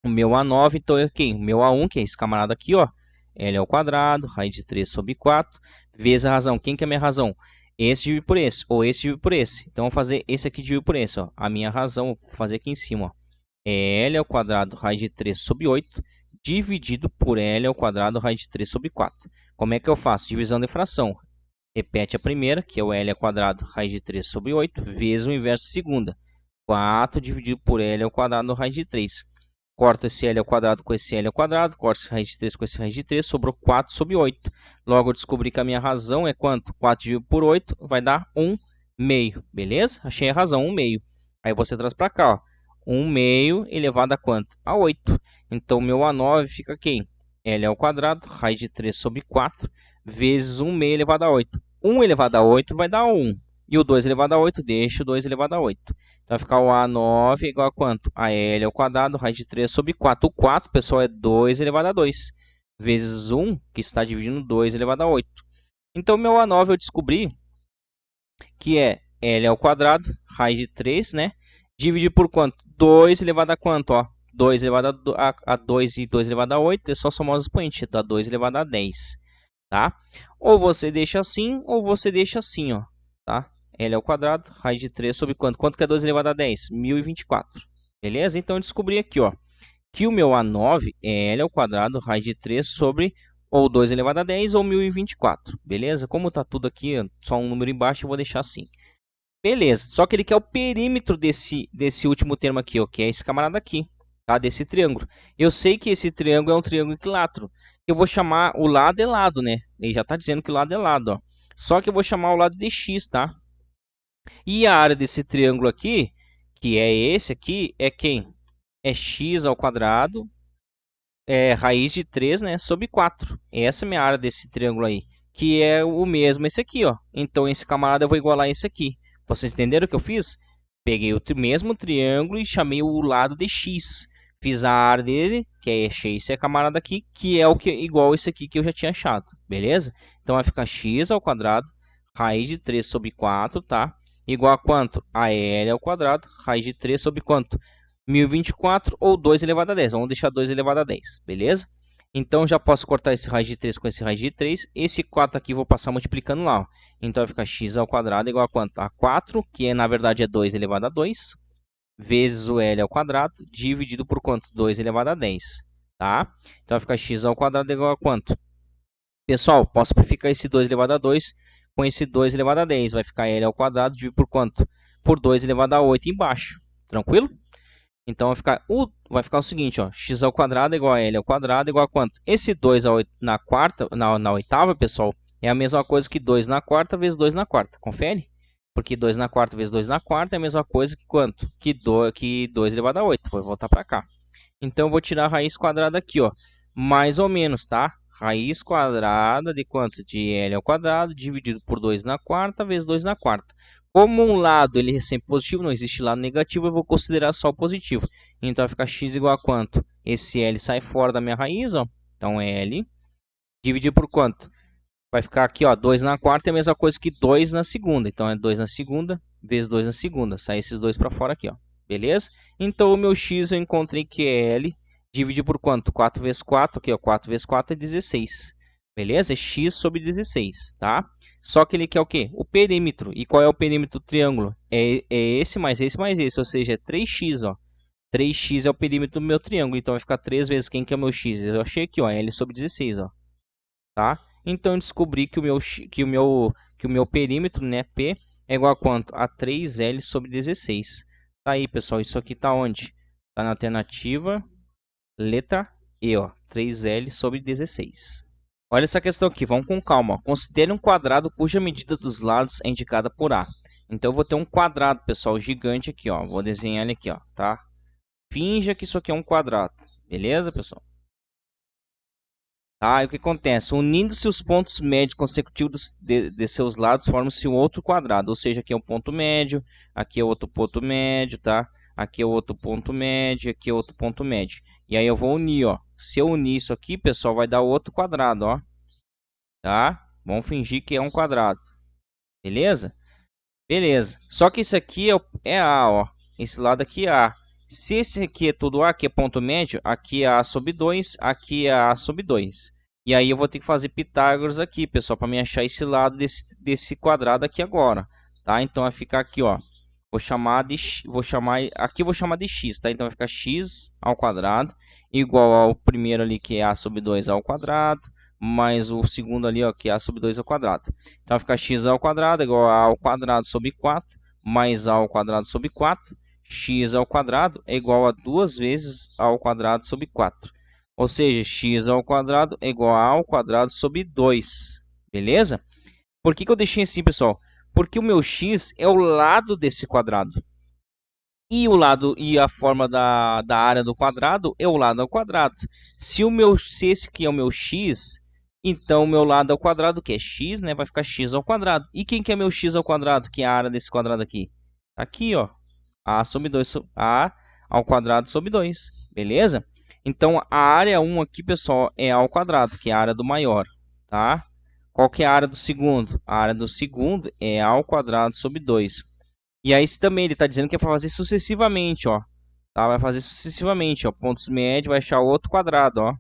O meu A9, então, é quem? O meu A1, que é esse camarada aqui, ó. L ao quadrado, raiz de 3 sobre 4, vezes a razão. Quem que é a minha razão? Esse dividido por esse, ou esse dividido por esse. Então, vou fazer esse aqui dividido por esse, ó. A minha razão, vou fazer aqui em cima, ó. É L ao quadrado, raiz de 3 sobre 8, dividido por L ao quadrado, raiz de 3 sobre 4. Como é que eu faço? Divisão de fração. Repete a primeira, que é o L ao quadrado, raiz de 3 sobre 8, vezes o inverso da segunda. 4 dividido por L ao quadrado, raiz de 3. Corta esse L ao quadrado com esse L ao quadrado, corta esse raiz de 3 com esse raiz de 3, sobrou 4 sobre 8. Logo, eu descobri que a minha razão é quanto? 4 dividido por 8 vai dar 1 meio, beleza? Achei a razão, 1 meio. Aí você traz para cá, ó. 1 meio elevado a quanto? A 8. Então, meu A9 fica quem? L ao quadrado, raiz de 3 sobre 4, vezes 1 meio elevado a 8. 1 elevado a 8 vai dar 1. E o 2 elevado a 8, deixa o 2 elevado a 8. Então vai ficar o A9 igual a quanto? A L ao quadrado, raiz de 3 sobre 4. O 4, pessoal, é 2 elevado a 2. Vezes 1, que está dividindo 2 elevado a 8. Então, meu A9 eu descobri que é L ao quadrado, raiz de 3, né? Dividido por quanto? 2 elevado a quanto, ó? 2 elevado a 2 e 2 elevado a 8, é só somar os expoentes, dá 2 elevado a 10, tá? Ou você deixa assim, ou você deixa assim, ó, tá? L ao quadrado, raiz de 3 sobre quanto? Quanto que é 2 elevado a 10? 1024, beleza? Então, eu descobri aqui, ó, que o meu A9 é L ao quadrado, raiz de 3 sobre ou 2 elevado a 10 ou 1024, beleza? Como tá tudo aqui, só um número embaixo, eu vou deixar assim. Beleza, só que ele quer o perímetro desse último termo aqui, ó, que é esse camarada aqui, tá? Desse triângulo. Eu sei que esse triângulo é um triângulo equilátero. Eu vou chamar o lado de lado, né? Ele já está dizendo que o lado é lado, ó. Só que eu vou chamar o lado de x, tá? E a área desse triângulo aqui, que é esse aqui, é quem? É x ao quadrado, raiz de 3, né, sobre 4. Essa é a minha área desse triângulo aí, que é o mesmo esse aqui, ó. Então, esse camarada eu vou igualar esse aqui. Vocês entenderam o que eu fiz? Peguei o mesmo triângulo e chamei o lado de x. Fiz a área dele, que é esse camarada aqui, que é o que igual esse aqui que eu já tinha achado, beleza? Então, vai ficar x ao quadrado, raiz de 3 sobre 4, tá? Igual a quanto? A L ao quadrado, raiz de 3 sobre quanto? 1024 ou 2 elevado a 10. Vamos deixar 2 elevado a 10, beleza? Então, já posso cortar esse raiz de 3 com esse raiz de 3. Esse 4 aqui vou passar multiplicando lá, ó. Então, vai ficar x ao quadrado igual a quanto? A 4, que na verdade é 2 elevado a 2, vezes o L ao quadrado, dividido por quanto? 2 elevado a 10, tá? Então, vai ficar x ao quadrado igual a quanto? Pessoal, posso simplificar esse 2 elevado a 2 com esse 2 elevado a 10. Vai ficar L ao quadrado dividido por quanto? Por 2 elevado a 8 embaixo. Tranquilo? Então vai ficar o seguinte, ó, x ao quadrado igual a L ao quadrado igual a quanto? Esse 2 na oitava, pessoal, é a mesma coisa que 2 na quarta vezes 2 na quarta. Confere? Porque 2 na quarta vezes 2 na quarta é a mesma coisa que quanto? Que 2 elevado a 8. Vou voltar para cá. Então eu vou tirar a raiz quadrada aqui, ó. Mais ou menos, tá? Raiz quadrada de quanto? De L ao quadrado dividido por 2 na quarta vezes 2 na quarta. Como um lado ele é sempre positivo, não existe lado negativo, eu vou considerar só o positivo. Então vai ficar x igual a quanto? Esse L sai fora da minha raiz, ó. Então L dividido por quanto? Vai ficar aqui, ó, 2 na quarta é a mesma coisa que 2 na segunda. Então é 2 na segunda vezes 2 na segunda. Sai esses dois para fora aqui, ó. Beleza? Então o meu x eu encontrei que é L dividido por quanto? 4 vezes 4, aqui, ó, 4 vezes 4 é 16. Beleza? É x sobre 16, tá? Só que ele quer o quê? O perímetro. E qual é o perímetro do triângulo? É esse mais esse mais esse, ou seja, é 3x, ó. 3x é o perímetro do meu triângulo, então vai ficar 3 vezes quem que é o meu x? Eu achei aqui, ó, L sobre 16, ó. Tá? Então eu descobri que o meu perímetro, né, P, é igual a quanto? A 3L sobre 16. Tá aí, pessoal, isso aqui tá onde? Tá na alternativa letra E, ó, 3L sobre 16. Olha essa questão aqui, vamos com calma. Considere um quadrado cuja medida dos lados é indicada por A. Então eu vou ter um quadrado, pessoal, gigante aqui, ó. Vou desenhar ele aqui, ó, tá? Finja que isso aqui é um quadrado, beleza, pessoal? Tá, e o que acontece? Unindo-se os pontos médios consecutivos de seus lados, forma-se um outro quadrado. Ou seja, aqui é um ponto médio, aqui é outro ponto médio, tá? Aqui é outro ponto médio, aqui é outro ponto médio. E aí eu vou unir, ó. Se eu unir isso aqui, pessoal, vai dar outro quadrado, ó. Tá? Vamos fingir que é um quadrado. Beleza? Beleza. Só que isso aqui é A, ó. Esse lado aqui é A. Se esse aqui é tudo A, aqui é ponto médio, aqui é A sobre 2, aqui é A sobre 2. E aí eu vou ter que fazer Pitágoras aqui, pessoal, para me achar esse lado desse quadrado aqui agora, tá? Então vai ficar aqui, ó. Vou chamar de x, tá? Então vai ficar x ao quadrado igual ao primeiro ali que é A sobre 2 ao quadrado, mais o segundo ali, ó, que é A sobre 2 ao quadrado. Então vai ficar x ao quadrado igual a ao quadrado sobre 4, mais A ao quadrado sobre 4. X ao quadrado é igual a 2 vezes A ao quadrado sobre 4. Ou seja, x ao quadrado é igual a ao quadrado sobre 2. Beleza? Por que eu deixei assim, pessoal? Porque o meu x é o lado desse quadrado. E a forma da área do quadrado é o lado ao quadrado. Se esse aqui é o meu x, então o meu lado ao quadrado, que é x, né, vai ficar x ao quadrado. E quem que é meu x ao quadrado, que é a área desse quadrado aqui? Aqui, ó. A sobre 2, A ao quadrado sobre 2. Beleza? Então, a área 1 aqui, pessoal, é A ao quadrado, que é a área do maior. Tá? Qual que é a área do segundo? A área do segundo é A ao quadrado sobre 2. E aí também ele está dizendo que é para fazer sucessivamente, ó. Tá? Vai fazer sucessivamente, ó. Pontos médios, vai achar outro quadrado, ó.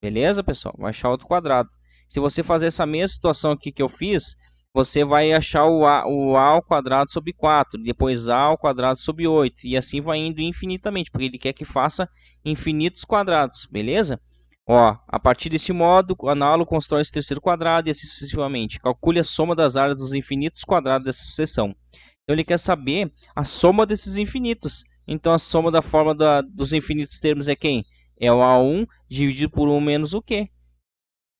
Beleza, pessoal? Vai achar outro quadrado. Se você fazer essa mesma situação aqui que eu fiz, você vai achar o A ao quadrado sobre 4, depois A ao quadrado sobre 8, e assim vai indo infinitamente, porque ele quer que faça infinitos quadrados, beleza? Ó, a partir desse modo, o análogo constrói esse terceiro quadrado e assim sucessivamente. Calcule a soma das áreas dos infinitos quadrados dessa sucessão. Então ele quer saber a soma desses infinitos. Então a soma da forma dos infinitos termos é quem? É o A1 dividido por 1 menos o quê?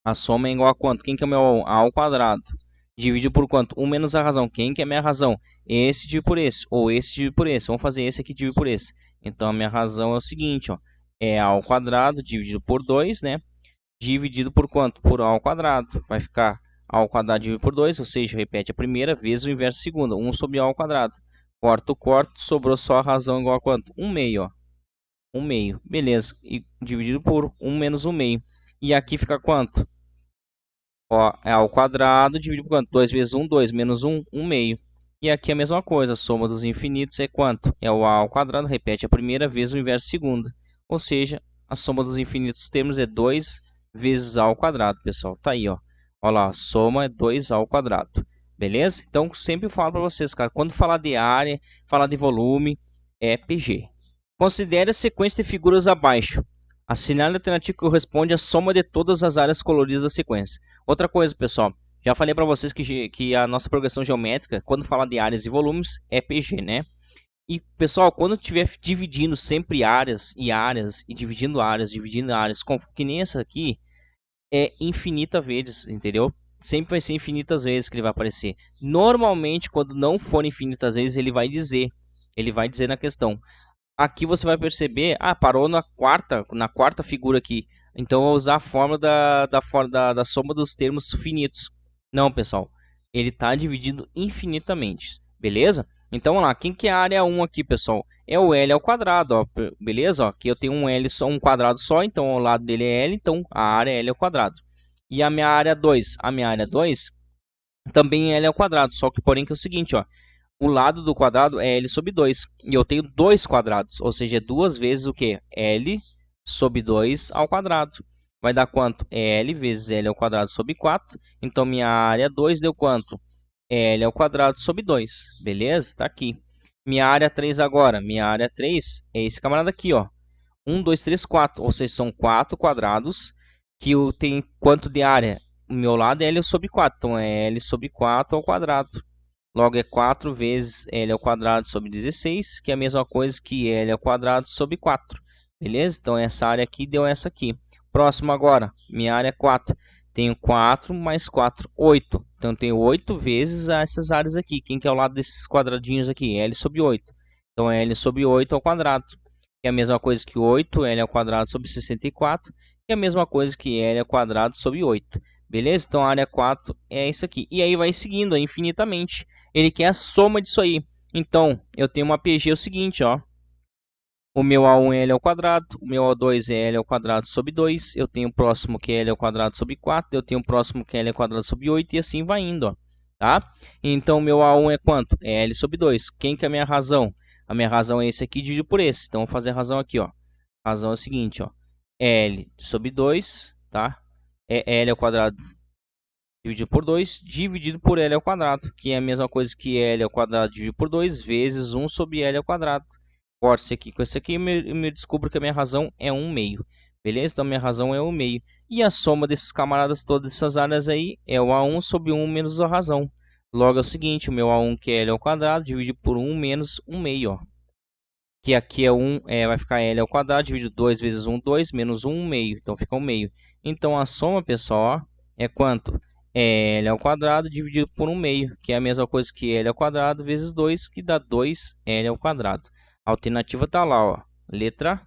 A soma é igual a quanto? Quem que é o meu A1? A ao quadrado. Dividido por quanto? 1 menos a razão. Quem que é a minha razão? Esse dividido por esse. Ou esse dividido por esse. Vamos fazer esse aqui dividido por esse. Então a minha razão é o seguinte, ó. É A ao quadrado dividido por 2, né? Dividido por quanto? Por A ao quadrado. Vai ficar A ao quadrado dividido por 2, ou seja, repete a primeira vezes o inverso da segunda. 1 sobre A ao quadrado. Corto, sobrou só a razão igual a quanto? 1 meio, ó. 1 meio. Beleza. E dividido por 1 menos 1 meio. E aqui fica quanto? Ó, é ao quadrado dividido por quanto? 2 vezes 1, 2 menos 1, 1 meio. E aqui a mesma coisa, a soma dos infinitos é quanto? É o A ao quadrado, repete a primeira vez o inverso da segunda. Ou seja, a soma dos infinitos termos é 2 vezes A ao quadrado, pessoal. Tá aí, ó. Olha lá, a soma é 2A ao quadrado. Beleza? Então, sempre falo para vocês, cara, quando falar de área, falar de volume, é PG. Considere a sequência de figuras abaixo. Assinale a alternativa que corresponde à soma de todas as áreas coloridas da sequência. Outra coisa, pessoal, já falei para vocês que a nossa progressão geométrica, quando fala de áreas e volumes, é PG, né? E, pessoal, quando estiver dividindo sempre áreas, e dividindo áreas, que nem essa aqui, é infinita vezes, entendeu? Sempre vai ser infinitas vezes que ele vai aparecer. Normalmente, quando não for infinitas vezes, ele vai dizer na questão: aqui você vai perceber, parou na quarta figura aqui. Então eu vou usar a fórmula da soma dos termos finitos. Não, pessoal, ele está dividido infinitamente, beleza? Então vamos lá, quem que é a área 1 aqui, pessoal? É o L ao quadrado, ó, beleza? Ó, aqui eu tenho um L só, um quadrado só, então o lado dele é L, então a área é L ao quadrado. E a minha área 2? A minha área 2 também é L ao quadrado, só que porém que é o seguinte, ó. O lado do quadrado é L sobre 2. E eu tenho dois quadrados, ou seja, é duas vezes o que? L sobre 2 ao quadrado. Vai dar quanto? L vezes L ao quadrado sobre 4. Então, minha área 2 deu quanto? L ao quadrado sobre 2. Beleza? Está aqui. Minha área 3 agora. Minha área 3 é esse camarada aqui, ó. 1, 2, 3, 4. Ou seja, são 4 quadrados que eu tenho quanto de área? O meu lado é L sobre 4. Então, é L sobre 4 ao quadrado. Logo, é 4 vezes L ao quadrado sobre 16, que é a mesma coisa que L ao quadrado sobre 4. Beleza? Então, essa área aqui deu essa aqui. Próximo agora, minha área é 4. Tenho 4 mais 4, 8. Então, tenho 8 vezes essas áreas aqui. Quem que é o lado desses quadradinhos aqui? L sobre 8. Então, é L sobre 8 ao quadrado. Que é a mesma coisa que 8, L ao quadrado sobre 64. Que é a mesma coisa que L ao quadrado sobre 8. Beleza? Então, a área 4 é isso aqui. E aí, vai seguindo infinitamente. Ele quer a soma disso aí. Então, eu tenho uma PG é o seguinte, ó. O meu A1 é L ao quadrado, o meu A2 é L ao quadrado sobre 2, eu tenho o próximo que é L ao quadrado sobre 4, eu tenho o próximo que é L ao quadrado sobre 8 e assim vai indo, ó. Tá? Então, o meu A1 é quanto? É L sobre 2. Quem que é a minha razão? A minha razão é esse aqui dividido por esse. Então, vou fazer a razão aqui, ó. A razão é o seguinte, ó. L sobre 2, tá? É L ao quadrado dividido por 2, dividido por L ao quadrado, que é a mesma coisa que L ao quadrado dividido por 2, vezes 1 sobre L ao quadrado. Corto isso aqui com esse aqui e me descubro que a minha razão é 1 meio. Beleza? Então, minha razão é 1 meio. E a soma desses camaradas, todas essas áreas aí, é o A1 sobre 1 menos a razão. Logo é o seguinte, o meu A1 que é L ao quadrado, dividido por 1 menos 1 meio, ó. Que aqui é 1, vai ficar L ao quadrado, dividido 2 vezes 1, 2, menos 1 meio. Então, fica 1 meio. Então, a soma, pessoal, ó, é quanto? É L ao quadrado dividido por 1 meio, que é a mesma coisa que L ao quadrado vezes 2, que dá 2L ao quadrado. A alternativa está lá, ó, letra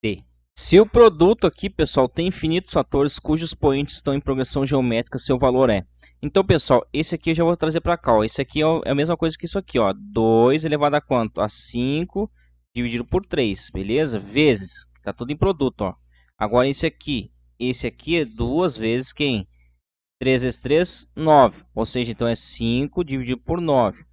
D. Se o produto aqui, pessoal, tem infinitos fatores cujos expoentes estão em progressão geométrica, seu valor é. Então, pessoal, esse aqui eu já vou trazer para cá, ó. Esse aqui é a mesma coisa que isso aqui, ó. 2 elevado a quanto? A 5 dividido por 3, beleza? Vezes, tá tudo em produto, ó. Agora esse aqui é 2 vezes quem? 3 vezes 3, 9. Ou seja, então é 5 dividido por 9.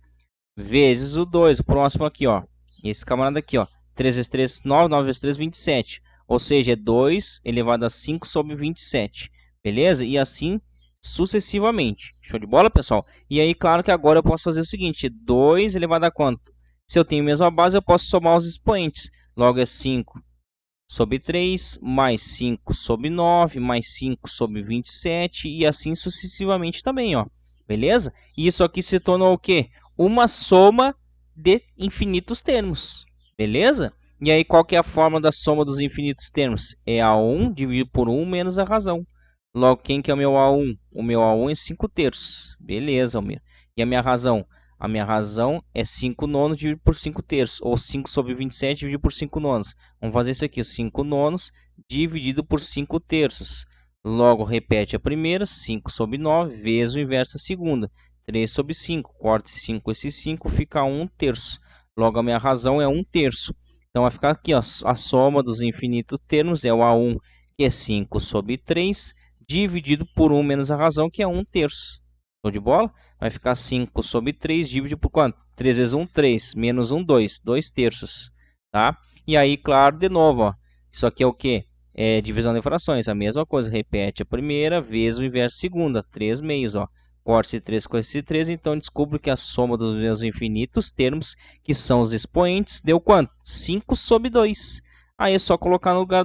Vezes o 2, o próximo aqui, ó. Esse camarada aqui, ó. 3 vezes 3, 9, 9 vezes 3, 27. Ou seja, é 2 elevado a 5 sobre 27. Beleza? E assim sucessivamente. Show de bola, pessoal? E aí, claro que agora eu posso fazer o seguinte. 2 elevado a quanto? Se eu tenho a mesma base, eu posso somar os expoentes. Logo é 5 sobre 3, mais 5 sobre 9, mais 5 sobre 27 e assim sucessivamente também, ó. Beleza? E isso aqui se tornou o quê? Uma soma de infinitos termos. Beleza? E aí, qual que é a forma da soma dos infinitos termos? É A1 dividido por 1 menos a razão. Logo, quem que é o meu A1? O meu A1 é 5 terços. Beleza, Almir. E a minha razão? A minha razão é 5 nonos dividido por 5 terços, ou 5 sobre 27 dividido por 5 nonos. Vamos fazer isso aqui, 5 nonos dividido por 5 terços. Logo, repete a primeira, 5 sobre 9, vezes o inverso da segunda. 3 sobre 5, corte 5 esse 5, fica 1 terço. Logo, a minha razão é 1 terço. Então, vai ficar aqui, ó, a soma dos infinitos termos é o A1, que é 5 sobre 3, dividido por 1 menos a razão, que é 1 terço. Show de bola? Vai ficar 5 sobre 3, dividido por quanto? 3 vezes 1, 3, menos 1, 2, 2 terços, tá? E aí, claro, de novo, ó, isso aqui é o quê? É divisão de frações, a mesma coisa, repete a primeira, vezes o inverso segunda, 3 meios, ó. Corte esse 3 com esse 3, então descubro que a soma dos meus infinitos termos, que são os expoentes, deu quanto? 5 sobre 2. Aí é só colocar no lugar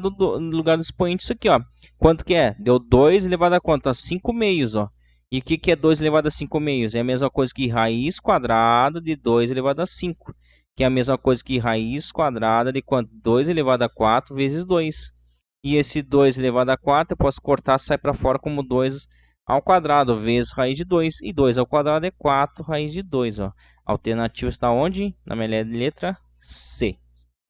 do expoente isso aqui, ó. Quanto que é? Deu 2 elevado a quanto? A 5 meios, ó. E o que é 2 elevado a 5 meios? É a mesma coisa que raiz quadrada de 2 elevado a 5. Que é a mesma coisa que raiz quadrada de quanto? 2 elevado a 4 vezes 2. E esse 2 elevado a 4 eu posso cortar, sai para fora como 2 ao quadrado vezes raiz de 2. E 2 ao quadrado é 4 raiz de 2. Ó. A alternativa está onde? Na minha letra C.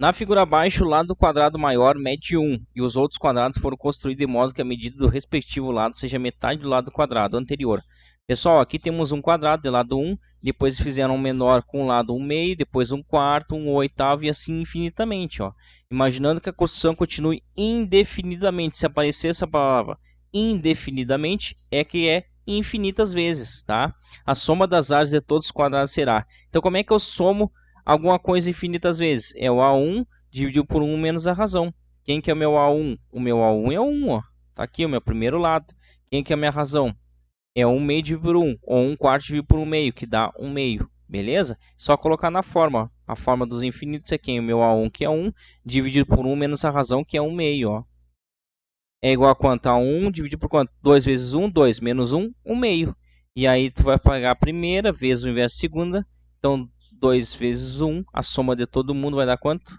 Na figura abaixo, o lado quadrado maior mede 1 e os outros quadrados foram construídos de modo que a medida do respectivo lado seja metade do lado quadrado anterior. Pessoal, aqui temos um quadrado de lado 1, depois fizeram um menor com o lado 1 meio, depois um quarto, um oitavo e assim infinitamente. Ó. Imaginando que a construção continue indefinidamente. Se aparecer essa palavra indefinidamente, é que é infinitas vezes, tá? A soma das áreas de todos os quadrados será. Então, como é que eu somo alguma coisa infinitas vezes? É o A1 dividido por 1 menos a razão. Quem que é o meu A1? O meu A1 é 1, ó. Tá aqui o meu primeiro lado. Quem que é a minha razão? É 1 meio dividido por 1, ou 1 quarto dividido por 1 meio, que dá 1 meio, beleza? Só colocar na forma, ó. A forma dos infinitos é quem? O meu A1, que é 1, dividido por 1 menos a razão, que é 1 meio, ó. É igual a quanto? A 1 dividido por quanto? 2 vezes 1, 2 menos 1, 1 meio. E aí tu vai pegar a primeira vezes o inverso da segunda. Então, 2 vezes 1, a soma de todo mundo vai dar quanto?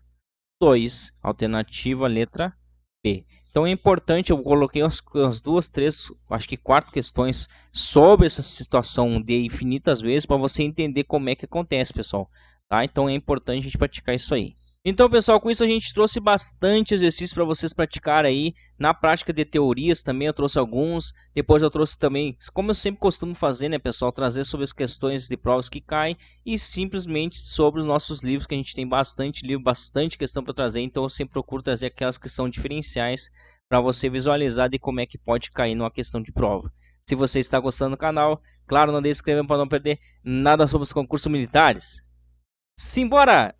2. Alternativa, letra B. Então é importante, eu coloquei umas duas, três, acho que 4 questões sobre essa situação de infinitas vezes para você entender como é que acontece, pessoal. Tá? Então é importante a gente praticar isso aí. Então, pessoal, com isso a gente trouxe bastante exercício para vocês praticarem aí. Na prática de teorias também eu trouxe alguns. Depois eu trouxe também, como eu sempre costumo fazer, né, pessoal, trazer sobre as questões de provas que caem e simplesmente sobre os nossos livros, que a gente tem bastante livro, bastante questão para trazer. Então eu sempre procuro trazer aquelas que são diferenciais para você visualizar de como é que pode cair numa questão de prova. Se você está gostando do canal, claro, não deixe de se inscrever para não perder nada sobre os concursos militares. Simbora!